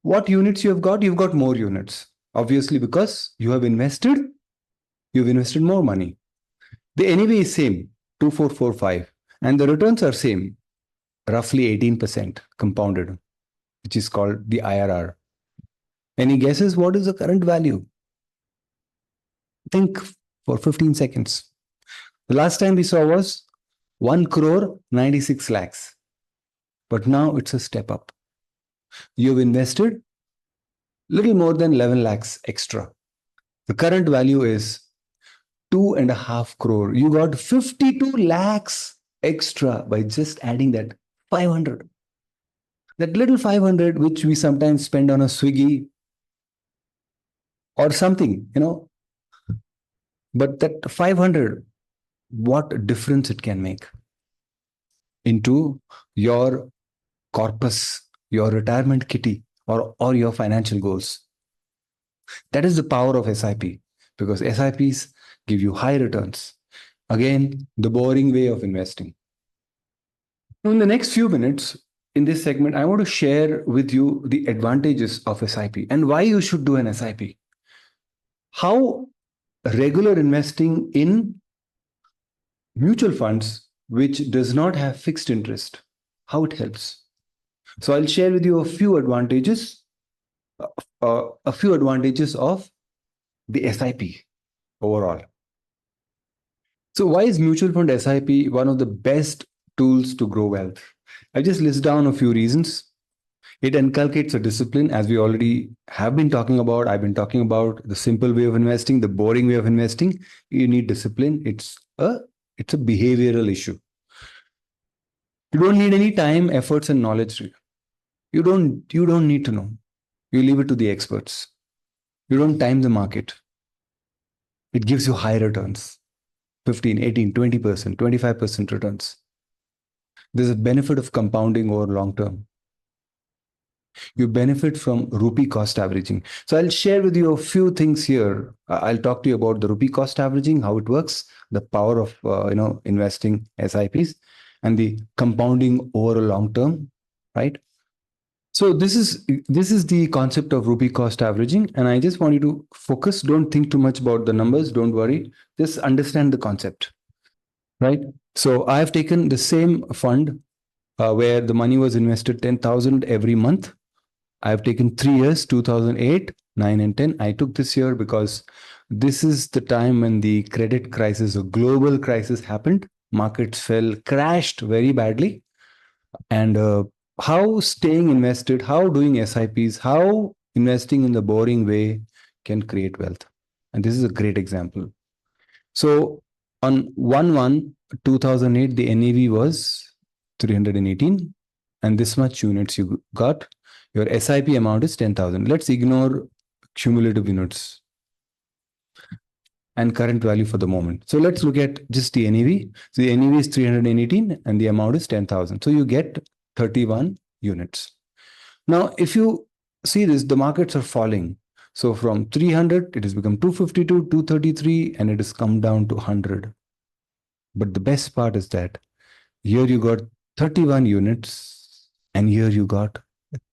S1: What units you have got? You've got more units, obviously, because you've invested more money. The NAV is same, 2445, and the returns are same, roughly 18% compounded, which is called the IRR. Any guesses what is the current value? Think for 15 seconds. The last time we saw was 1 crore 96 lakhs, but now it's a step up. You've invested little more than 11 lakhs extra. The current value is 2.5 crore. You got 52 lakhs extra by just adding that 500. That little 500, which we sometimes spend on a Swiggy or something, but that 500, what difference it can make into your corpus, your retirement kitty, or your financial goals. That is the power of SIP, because SIPs give you high returns. Again, the boring way of investing. Now, in the next few minutes in this segment, I want to share with you the advantages of SIP and why you should do an SIP. How regular investing in mutual funds, which does not have fixed interest, how it helps. So I'll share with you a few advantages of the SIP overall. So why is mutual fund SIP one of the best tools to grow wealth? I'll just list down a few reasons. It inculcates a discipline, as we already have been talking about. I've been talking about the simple way of investing, the boring way of investing. You need discipline. It's a behavioral issue. You don't need any time, efforts, and knowledge. You don't need to know. You leave it to the experts. You don't time the market. It gives you high returns. 15, 18, 20%, 25% returns. There's a benefit of compounding over long term. You benefit from rupee cost averaging. So I'll share with you a few things here. I'll talk to you about the rupee cost averaging, how it works, the power of investing SIPs, and the compounding over a long term, right? So this is the concept of rupee cost averaging, and I just want you to focus. Don't think too much about the numbers. Don't worry. Just understand the concept, right? So I have taken the same fund where the money was invested 10,000 every month. I have taken 3 years, 2008, 9, and 10. I took this year because this is the time when the credit crisis, a global crisis happened. Markets fell, crashed very badly. And how staying invested, how doing SIPs, how investing in the boring way can create wealth. And this is a great example. So on 1/1/2008, the NAV was 318, and this much units you got. Your SIP amount is 10,000. Let's ignore cumulative units. and current value for the moment. So let's look at just the NAV. So the NAV is 318 and the amount is 10,000. So you get 31 units. Now, if you see this, the markets are falling. So from 300, it has become 252, 233, and it has come down to 100. But the best part is that here you got 31 units, and here you got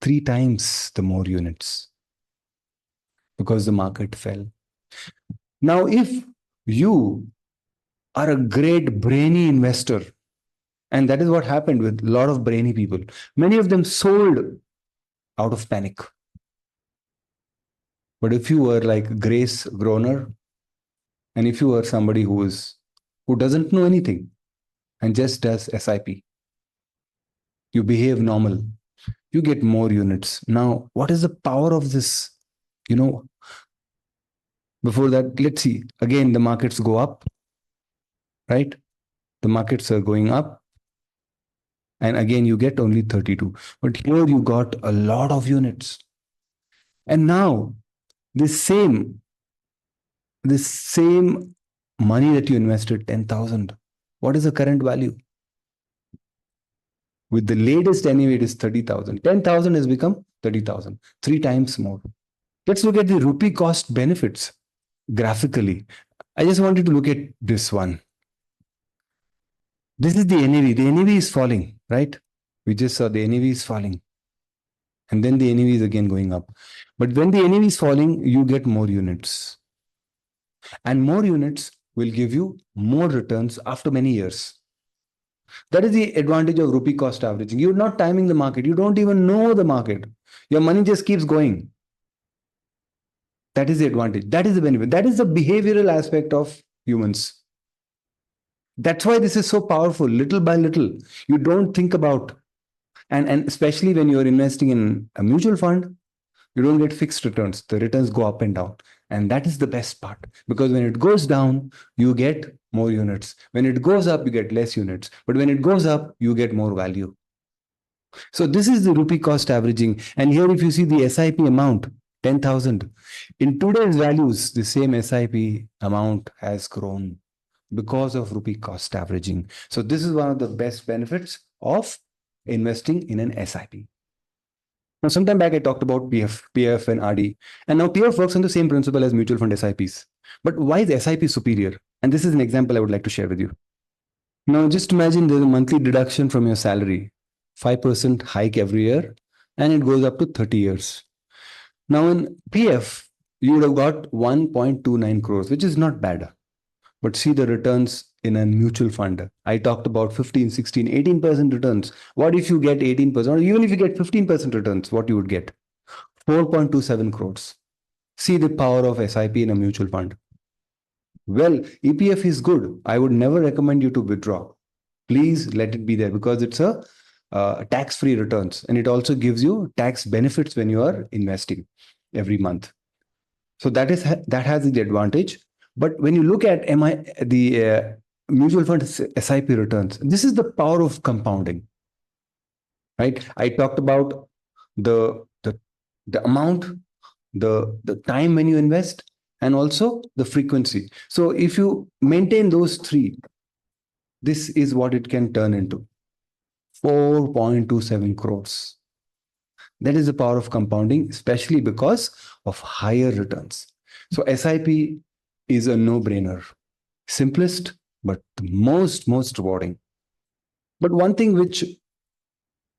S1: 3 times the more units because the market fell. Now, if you are a great brainy investor, and that is what happened with a lot of brainy people, many of them sold out of panic. But if you were like Grace Groner, and if you were somebody who doesn't know anything and just does SIP, you behave normal, you get more units. Now, what is the power of this? You know, before that, let's see. Again, the markets go up, right? The markets are going up. And again, you get only 32. But here you got a lot of units. And now, this same money that you invested, 10,000, what is the current value? With the latest NAV, it is 30,000. 10,000 has become 30,000, 3 times more. Let's look at the rupee cost benefits graphically. I just wanted to look at this one. This is the NAV. The NAV is falling, right? We just saw the NAV is falling. And then the NAV is again going up. But when the NAV is falling, you get more units. And more units will give you more returns after many years. That is the advantage of rupee cost averaging. You're not timing the market. You don't even know the market. Your money just keeps going. That is the advantage. That is the benefit. That is the behavioral aspect of humans. That's why this is so powerful. Little by little, you don't think about, and especially when you're investing in a mutual fund, you don't get fixed returns. The returns go up and down. And that is the best part, because when it goes down, you get more units. When it goes up, you get less units. But when it goes up, you get more value. So this is the rupee cost averaging. And here, if you see the SIP amount, 10,000. In today's values, the same SIP amount has grown because of rupee cost averaging. So this is one of the best benefits of investing in an SIP. Now, sometime back, I talked about PF and RD. And now PF works on the same principle as mutual fund SIPs. But why is SIP superior? And this is an example I would like to share with you. Now, just imagine there's a monthly deduction from your salary, 5% hike every year, and it goes up to 30 years. Now, in PF, you would have got 1.29 crores, which is not bad. But see the returns in a mutual fund. I talked about 15, 16, 18% returns. What if you get 18%, or even if you get 15% returns, what you would get? 4.27 crores. See the power of SIP in a mutual fund. Well, EPF is good. I would never recommend you to withdraw. Please let it be there, because it's a tax-free returns, and it also gives you tax benefits when you are investing every month. So that has the advantage. But when you look at the mutual fund SIP returns, this is the power of compounding, right? I talked about the amount, the time when you invest, and also the frequency. So if you maintain those three, this is what it can turn into: 4.27 crores. That is the power of compounding, especially because of higher returns. So SIP is a no-brainer. Simplest, but the most rewarding. But one thing which a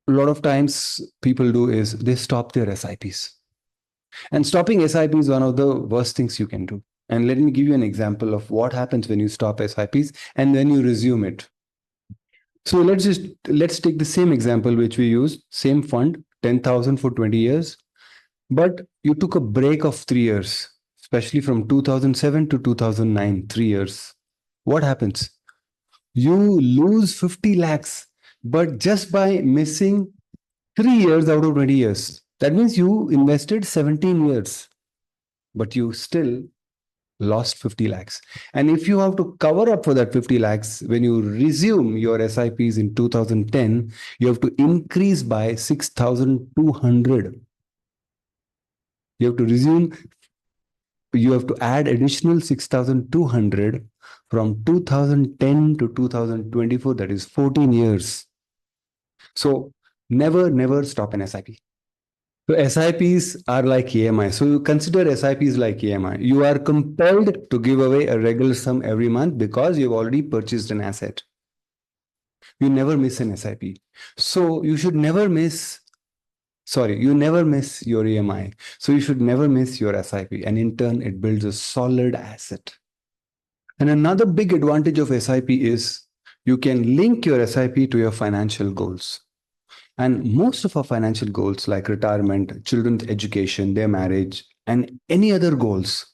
S1: lot of times people do is they stop their SIPs. And stopping SIP is one of the worst things you can do. And let me give you an example of what happens when you stop SIPs and then you resume it. So let's take the same example which we used, same fund, 10,000 for 20 years, but you took a break of 3 years, especially from 2007 to 2009, 3 years. What happens? You lose 50 lakhs, but just by missing 3 years out of 20 years. That means you invested 17 years, but you still lost 50 lakhs. And if you have to cover up for that 50 lakhs, when you resume your SIPs in 2010, you have to increase by 6,200. You have to resume you have to add additional 6,200 from 2010 to 2024. That is 14 years. So never stop an SIP. So SIPs are like EMI. So you consider SIPs like EMI. You are compelled to give away a regular sum every month because you've already purchased an asset. You never miss an SIP. So you should never miss, sorry, you never miss your EMI. So you should never miss your SIP. And in turn, it builds a solid asset. And another big advantage of SIP is you can link your SIP to your financial goals. And most of our financial goals, like retirement, children's education, their marriage, and any other goals,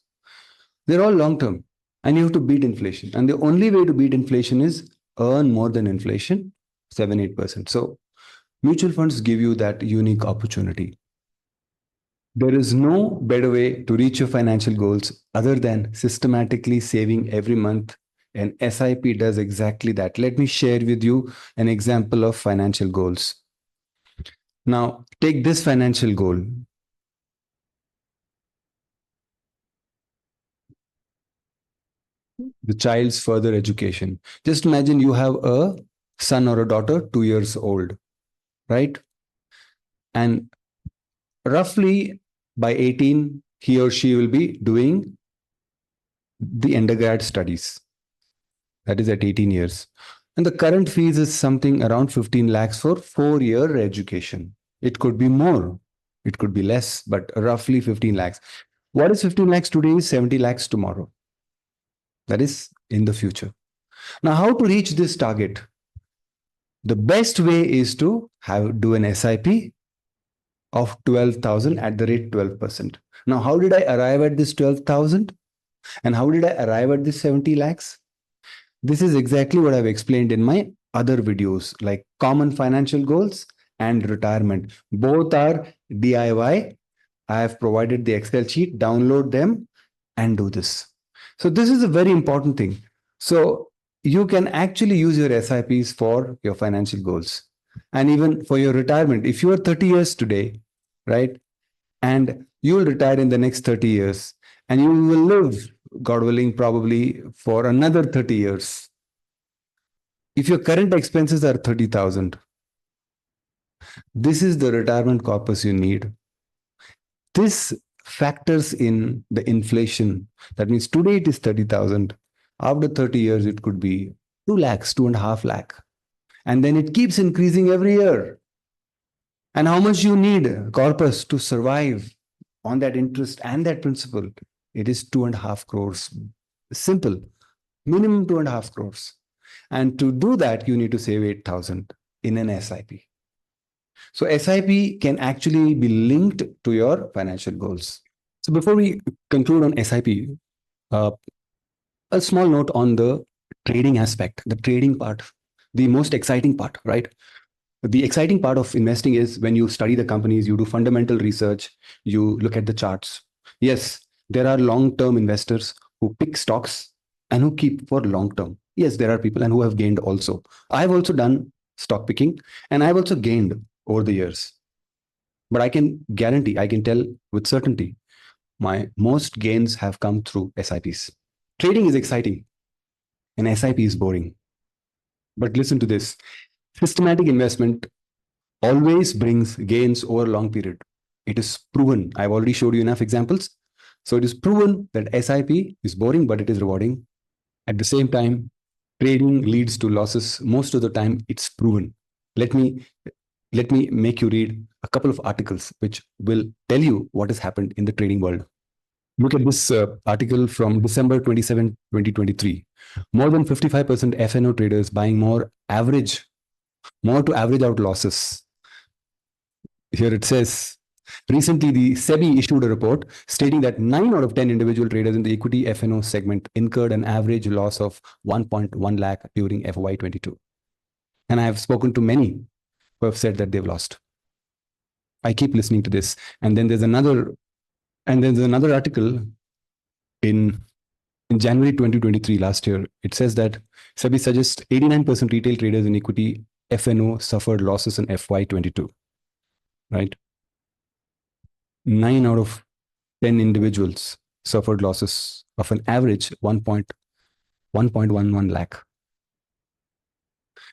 S1: they're all long term. And you have to beat inflation. And the only way to beat inflation is earn more than inflation, 7, 8%. So mutual funds give you that unique opportunity. There is no better way to reach your financial goals other than systematically saving every month. And SIP does exactly that. Let me share with you an example of financial goals. Now, take this financial goal. The child's further education. Just imagine you have a son or a daughter, 2 years old, right? And roughly by 18, he or she will be doing the undergrad studies. That is at 18 years. And the current fees is something around 15 lakhs for 4-year education. It could be more, it could be less, but roughly 15 lakhs. What is 15 lakhs today is 70 lakhs tomorrow. That is in the future. Now, how to reach this target? The best way is to do an SIP of 12,000 at the rate 12%. Now, how did I arrive at this 12,000? And how did I arrive at this 70 lakhs? This is exactly what I've explained in my other videos, like common financial goals and retirement. Both are DIY. I have provided the Excel sheet, download them and do this. So this is a very important thing. So you can actually use your SIPs for your financial goals and even for your retirement. If you are 30 years today, right, and you will retire in the next 30 years and you will live, God willing, probably for another 30 years. If your current expenses are 30,000, this is the retirement corpus you need. This factors in the inflation. That means today it is 30,000. After 30 years, it could be 2 lakhs, 2.5 lakh. And then it keeps increasing every year. And how much you need corpus to survive on that interest and that principal? It is 2.5 crores. Simple. Minimum 2.5 crores. And to do that, you need to save 8,000 in an SIP. So SIP can actually be linked to your financial goals. So before we conclude on SIP, uh, a small note on the trading aspect, the trading part, the most exciting part, right? The exciting part of investing is when you study the companies, you do fundamental research, you look at the charts. Yes, there are long-term investors who pick stocks and who keep for long term. Yes, there are people and who have gained also. I've also done stock picking and I've also gained over the years. But I can guarantee, I can tell with certainty, my most gains have come through SIPs. Trading is exciting and SIP is boring. But listen to this, systematic investment always brings gains over a long period. It is proven. I've already showed you enough examples. So it is proven that SIP is boring, but it is rewarding. At the same time, trading leads to losses. Most of the time, it's proven. Let me make you read a couple of articles which will tell you what has happened in the trading world. Look at this article from December 27, 2023. More than 55% FNO traders buying more to average out losses. Here it says, recently the SEBI issued a report stating that 9 out of 10 individual traders in the equity FNO segment incurred an average loss of 1.1 lakh during FY22. And I have spoken to many who have said that they've lost. I keep listening to this. And then there's another article in January 2023, last year. It says that SEBI suggests 89% retail traders in equity FNO suffered losses in FY22. Right? 9 out of 10 individuals. suffered losses of an average 1.11 lakh.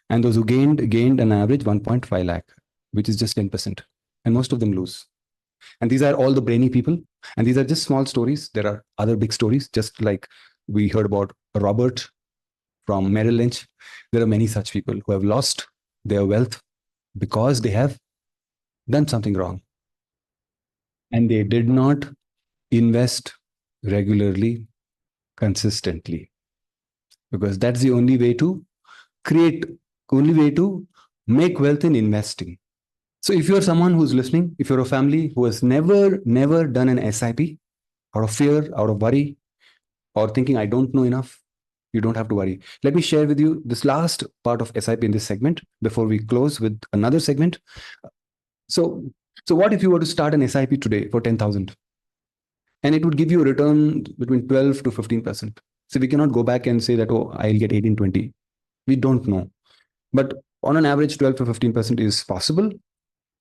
S1: And those who gained an average 1.5 lakh, which is just 10%. And most of them lose. And these are all the brainy people. And these are just small stories. There are other big stories, just like we heard about Robert from Merrill Lynch. There are many such people who have lost their wealth because they have done something wrong. And they did not invest regularly, consistently, because that's the only way to create, only way to make wealth in investing. So if you're someone who's listening, if you're a family who has never done an SIP out of fear, out of worry, or thinking, I don't know enough, you don't have to worry. Let me share with you this last part of SIP in this segment before we close with another segment. So, so what if you were to start an SIP today for 10,000 and it would give you a return between 12 to 15%? So we cannot go back and say that, oh, I'll get 18, 20. We don't know. But on an average, 12 to 15% is possible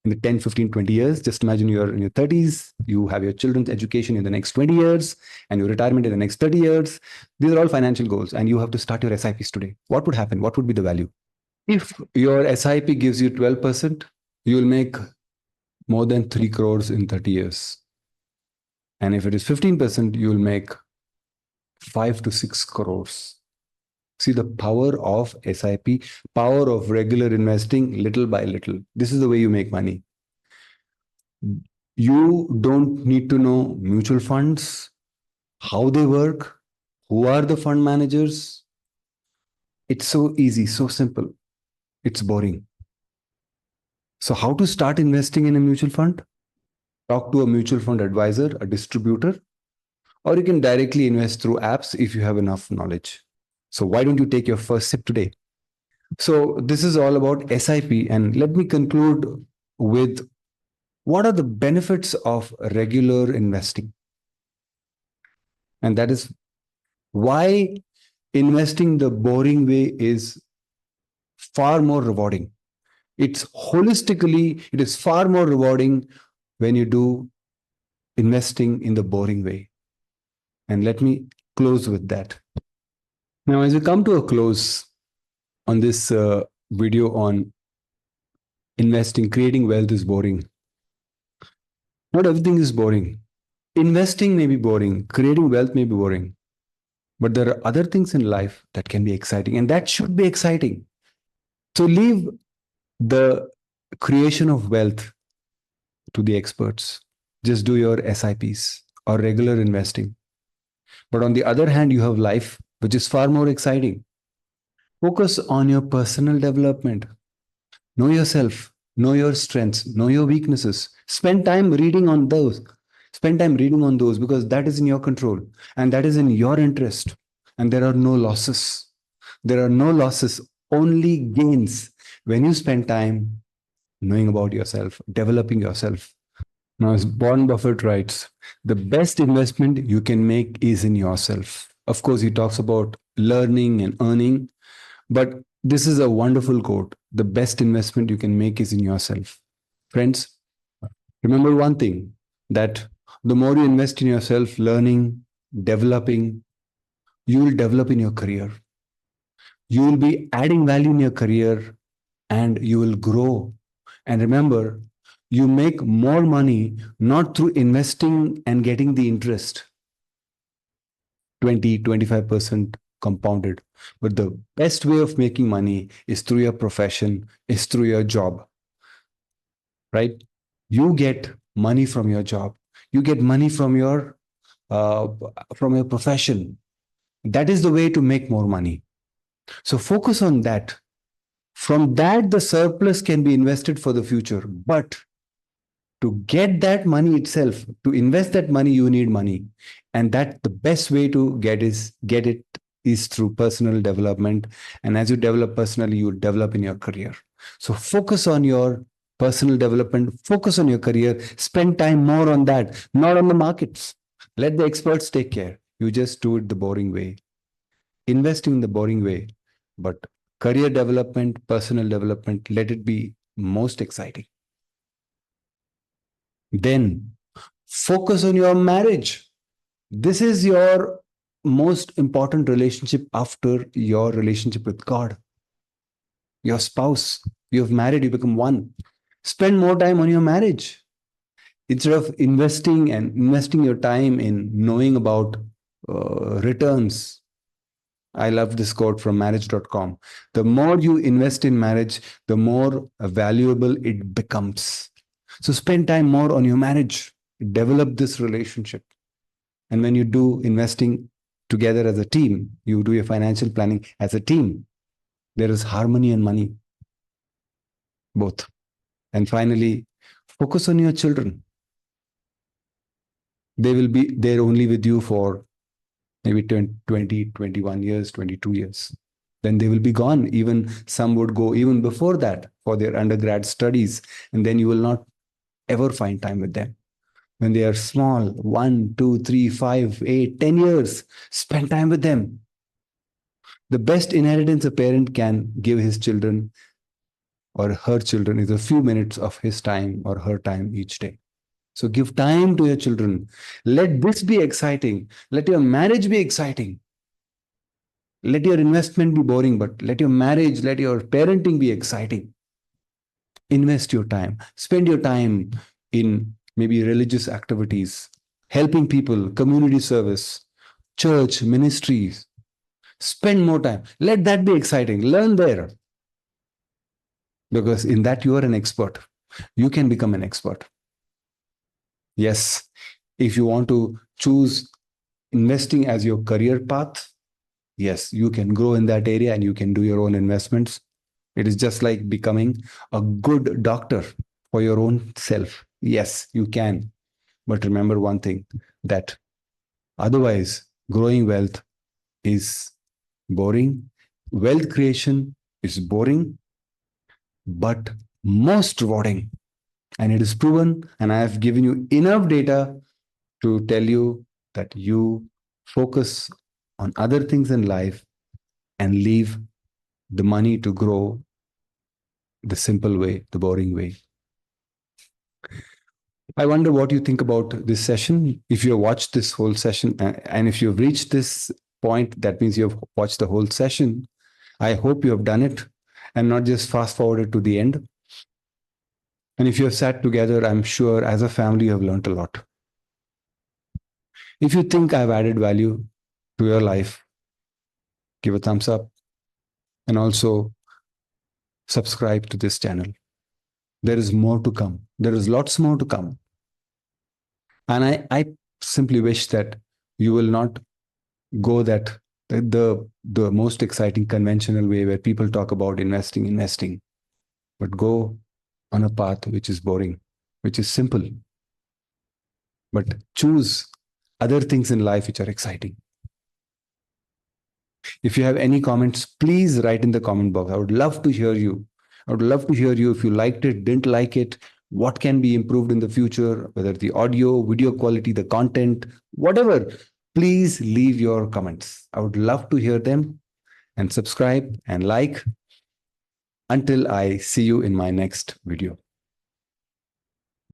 S1: in the 10, 15, 20 years. Just imagine you're in your 30s, you have your children's education in the next 20 years, and your retirement in the next 30 years. These are all financial goals, and you have to start your SIPs today. What would happen? What would be the value? If your SIP gives you 12%, you will make more than 3 crores in 30 years. And if it is 15%, you will make 5 to 6 crores. See the power of SIP, power of regular investing little by little. This is the way you make money. You don't need to know mutual funds, how they work, who are the fund managers. It's so easy, so simple. It's boring. So, how to start investing in a mutual fund? Talk to a mutual fund advisor, a distributor, or you can directly invest through apps if you have enough knowledge. So, why don't you take your first sip today? So, this is all about SIP. And let me conclude with what are the benefits of regular investing? And that is why investing the boring way is far more rewarding. It's holistically, it is far more rewarding when you do investing in the boring way. And let me close with that. Now, as we come to a close on this video on investing, creating wealth is boring. Not everything is boring. Investing may be boring, creating wealth may be boring, but there are other things in life that can be exciting, and that should be exciting. So leave the creation of wealth to the experts. Just do your SIPs or regular investing. But on the other hand, you have life, which is far more exciting. Focus on your personal development. Know yourself, know your strengths, know your weaknesses. Spend time reading on those. Spend time reading on those because that is in your control and that is in your interest. And there are no losses. There are no losses, only gains when you spend time knowing about yourself, developing yourself. Now, as Warren Buffett writes, the best investment you can make is in yourself. Of course, he talks about learning and earning, but this is a wonderful quote. The best investment you can make is in yourself. Friends, remember one thing, that the more you invest in yourself, learning, developing, you will develop in your career. You will be adding value in your career and you will grow. And remember, you make more money not through investing and getting the interest 20, 25% compounded. But the best way of making money is through your profession, is through your job, right? You get money from your job. You get money from your profession. That is the way to make more money. So focus on that. From that, the surplus can be invested for the future. But to get that money itself, to invest that money, you need money. And that the best way to get it is through personal development. And as you develop personally, you develop in your career. So focus on your personal development, focus on your career, spend time more on that, not on the markets. Let the experts take care. You just do it the boring way. Investing in the boring way, but career development, personal development, let it be most exciting. Then focus on your marriage. This is your most important relationship after your relationship with God, your spouse. You've married, you become one. Spend more time on your marriage instead of investing your time in knowing about returns. I love this quote from marriage.com. The more you invest in marriage, the more valuable it becomes. So spend time more on your marriage, develop this relationship. And when you do investing together as a team, you do your financial planning as a team, there is harmony and money, both. And finally, focus on your children. They will be there only with you for maybe 20, 21 years, 22 years. Then they will be gone. Even some would go even before that for their undergrad studies. And then you will not ever find time with them. When they are small, 1, 2, 3, 5, 8, 10 years, spend time with them. The best inheritance a parent can give his children or her children is a few minutes of his time or her time each day. So give time to your children. Let this be exciting. Let your marriage be exciting. Let your investment be boring, but let your marriage, let your parenting be exciting. Invest your time. Spend your time in maybe religious activities, helping people, community service, church, ministries. Spend more time. Let that be exciting. Learn there. Because in that you are an expert. You can become an expert. Yes, if you want to choose investing as your career path, yes, you can grow in that area and you can do your own investments. It is just like becoming a good doctor for your own self. Yes, you can. But remember one thing, that otherwise, growing wealth is boring. Wealth creation is boring, but most rewarding. And it is proven, and I have given you enough data to tell you that you focus on other things in life and leave the money to grow the simple way, the boring way. I wonder what you think about this session. If you have watched this whole session, and if you've reached this point, that means you have watched the whole session. I hope you have done it and not just fast forwarded to the end. And if you have sat together, I'm sure as a family you have learned a lot. If you think I've added value to your life, give a thumbs up and also subscribe to this channel. There is more to come. There is lots more to come. And I simply wish that you will not go that the most exciting conventional way where people talk about investing, but go on a path which is boring, which is simple, but choose other things in life which are exciting. If you have any comments, please write in the comment box. I would love to hear you. I would love to hear you if you liked it, didn't like it, what can be improved in the future, whether the audio, video quality, the content, whatever. Please leave your comments. I would love to hear them, and subscribe and like. Until I see you in my next video.